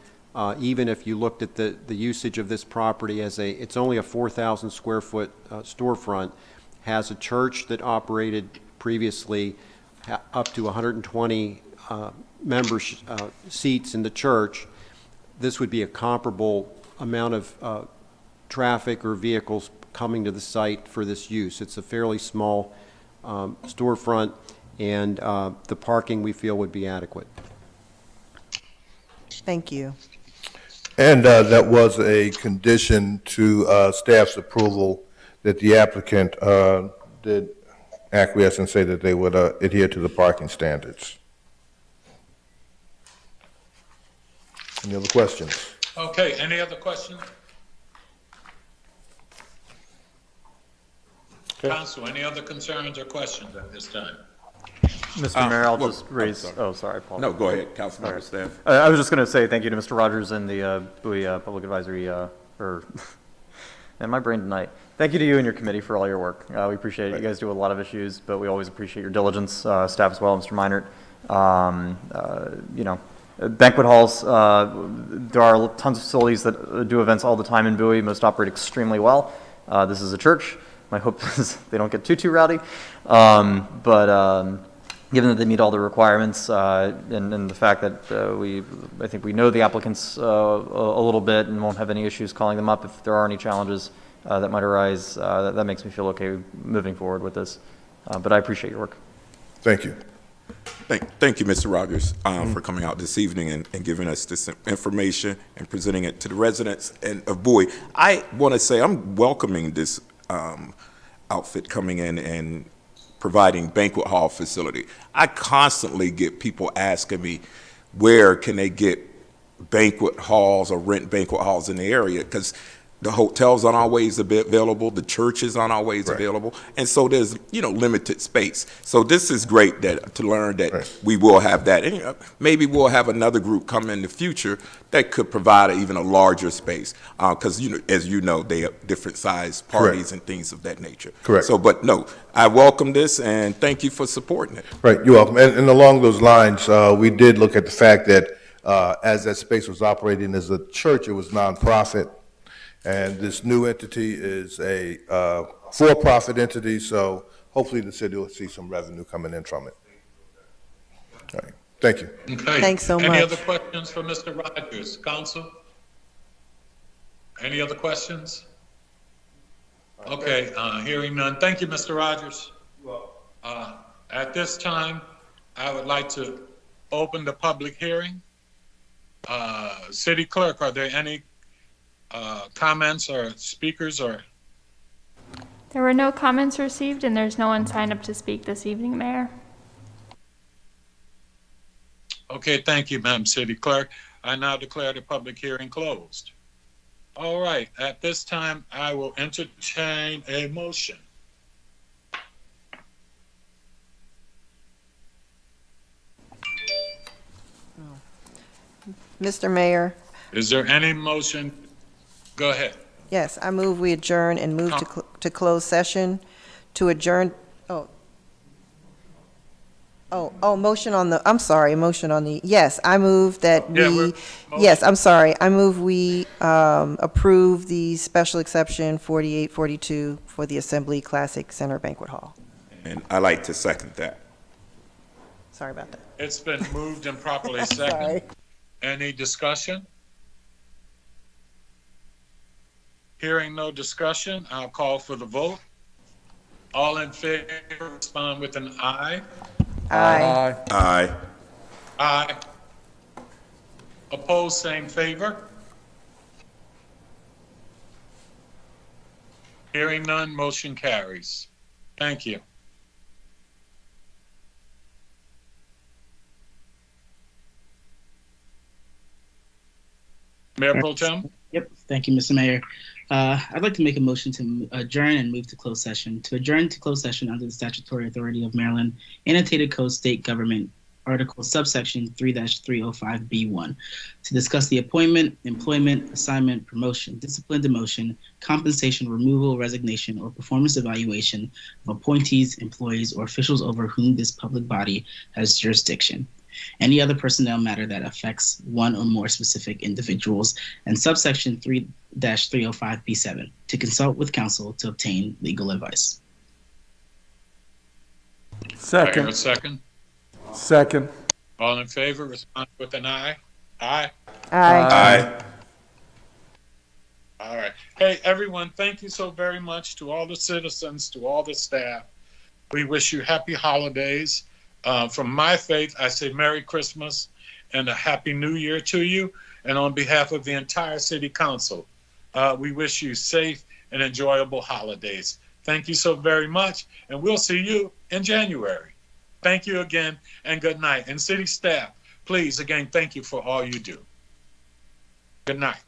S12: even if you looked at the usage of this property as it's only a 4,000 square foot storefront, has a church that operated previously up to 120 seats in the church. This would be a comparable amount of traffic or vehicles coming to the site for this use. It's a fairly small storefront, and the parking we feel would be adequate.
S6: Thank you.
S15: And that was a condition to staff's approval that the applicant did acquiesce and say that they would adhere to the parking standards. Any other questions?
S1: Okay, any other questions? Council, any other concerns or questions at this time?
S8: Mr. Mayor, I'll just raise, sorry, Paul.
S5: No, go ahead, Councilmember Staff.
S8: I was just going to say thank you to Mr. Rogers and the Bowie Public Advisory, and my brain tonight. Thank you to you and your committee for all your work. We appreciate it. You guys do a lot of issues, but we always appreciate your diligence, staff as well, Mr. Meinert. Banquet halls, there are tons of facilities that do events all the time in Bowie. Most operate extremely well. This is a church. My hope is they don't get too rowdy. But given that they meet all the requirements and the fact that I think we know the applicants a little bit and won't have any issues calling them up if there are any challenges that might arise, that makes me feel okay moving forward with this. But I appreciate your work.
S15: Thank you.
S5: Thank you, Mr. Rogers, for coming out this evening and giving us this information and presenting it to the residents of Bowie. I want to say I'm welcoming this outfit coming in and providing banquet hall facility. I constantly get people asking me, where can they get banquet halls or rent banquet halls in the area? Because the hotels aren't always available, the churches aren't always available, and so there's limited space. So this is great to learn that we will have that, and maybe we'll have another group come in the future that could provide even a larger space. Because as you know, they have different size parties and things of that nature.
S15: Correct.
S5: So, but no, I welcome this and thank you for supporting it.
S15: Right, you're welcome. And along those lines, we did look at the fact that as that space was operating as a church, it was nonprofit. And this new entity is a for-profit entity, so hopefully the city will see some revenue coming in from it. All right, thank you.
S1: Okay.
S6: Thanks so much.
S1: Any other questions for Mr. Rogers? Council? Any other questions? Okay, hearing none. Thank you, Mr. Rogers. At this time, I would like to open the public hearing. City Clerk, are there any comments or speakers or?
S2: There were no comments received, and there's no one signed up to speak this evening, Mayor.
S1: Okay, thank you, Madam City Clerk. I now declare the public hearing closed. All right, at this time, I will entertain a motion.
S6: Mr. Mayor,
S1: Is there any motion? Go ahead.
S6: yes, I move we adjourn and move to close session to adjourn, motion on the, I'm sorry, motion on the, yes, I move that we, yes, I'm sorry, I move we approve the special exception 4842 for the Assembly Classic Center Banquet Hall.
S5: And I like to second that.
S6: Sorry about that.
S1: It's been moved and properly
S6: Sorry.
S1: seconded. Any discussion? Hearing no discussion, I'll call for the vote. All in favor, respond with an aye.
S6: Aye.
S5: Aye.
S1: Aye. Opposed, same favor. Hearing none, motion carries. Thank you. Mayor Pro Tem?
S11: Yep, thank you, Mr. Mayor. I'd like to make a motion to adjourn and move to closed session. To adjourn to closed session under the statutory authority of Maryland, Annotated Code State Government, Article subsection 3-305B1, to discuss the appointment, employment, assignment, promotion, discipline, demotion, compensation, removal, resignation, or performance evaluation of appointees, employees, or officials over whom this public body has jurisdiction. Any other personnel matter that affects one or more specific individuals, and subsection 3-305B7, to consult with counsel to obtain legal advice.
S1: Second. Second.
S7: Second.
S1: All in favor, respond with an aye. Aye.
S6: Aye.
S1: All right. Hey, everyone, thank you so very much to all the citizens, to all the staff. We wish you happy holidays. From my faith, I say Merry Christmas and a Happy New Year to you. And on behalf of the entire City Council, we wish you safe and enjoyable holidays. Thank you so very much, and we'll see you in January. Thank you again, and good night. And city staff, please, again, thank you for all you do. Good night.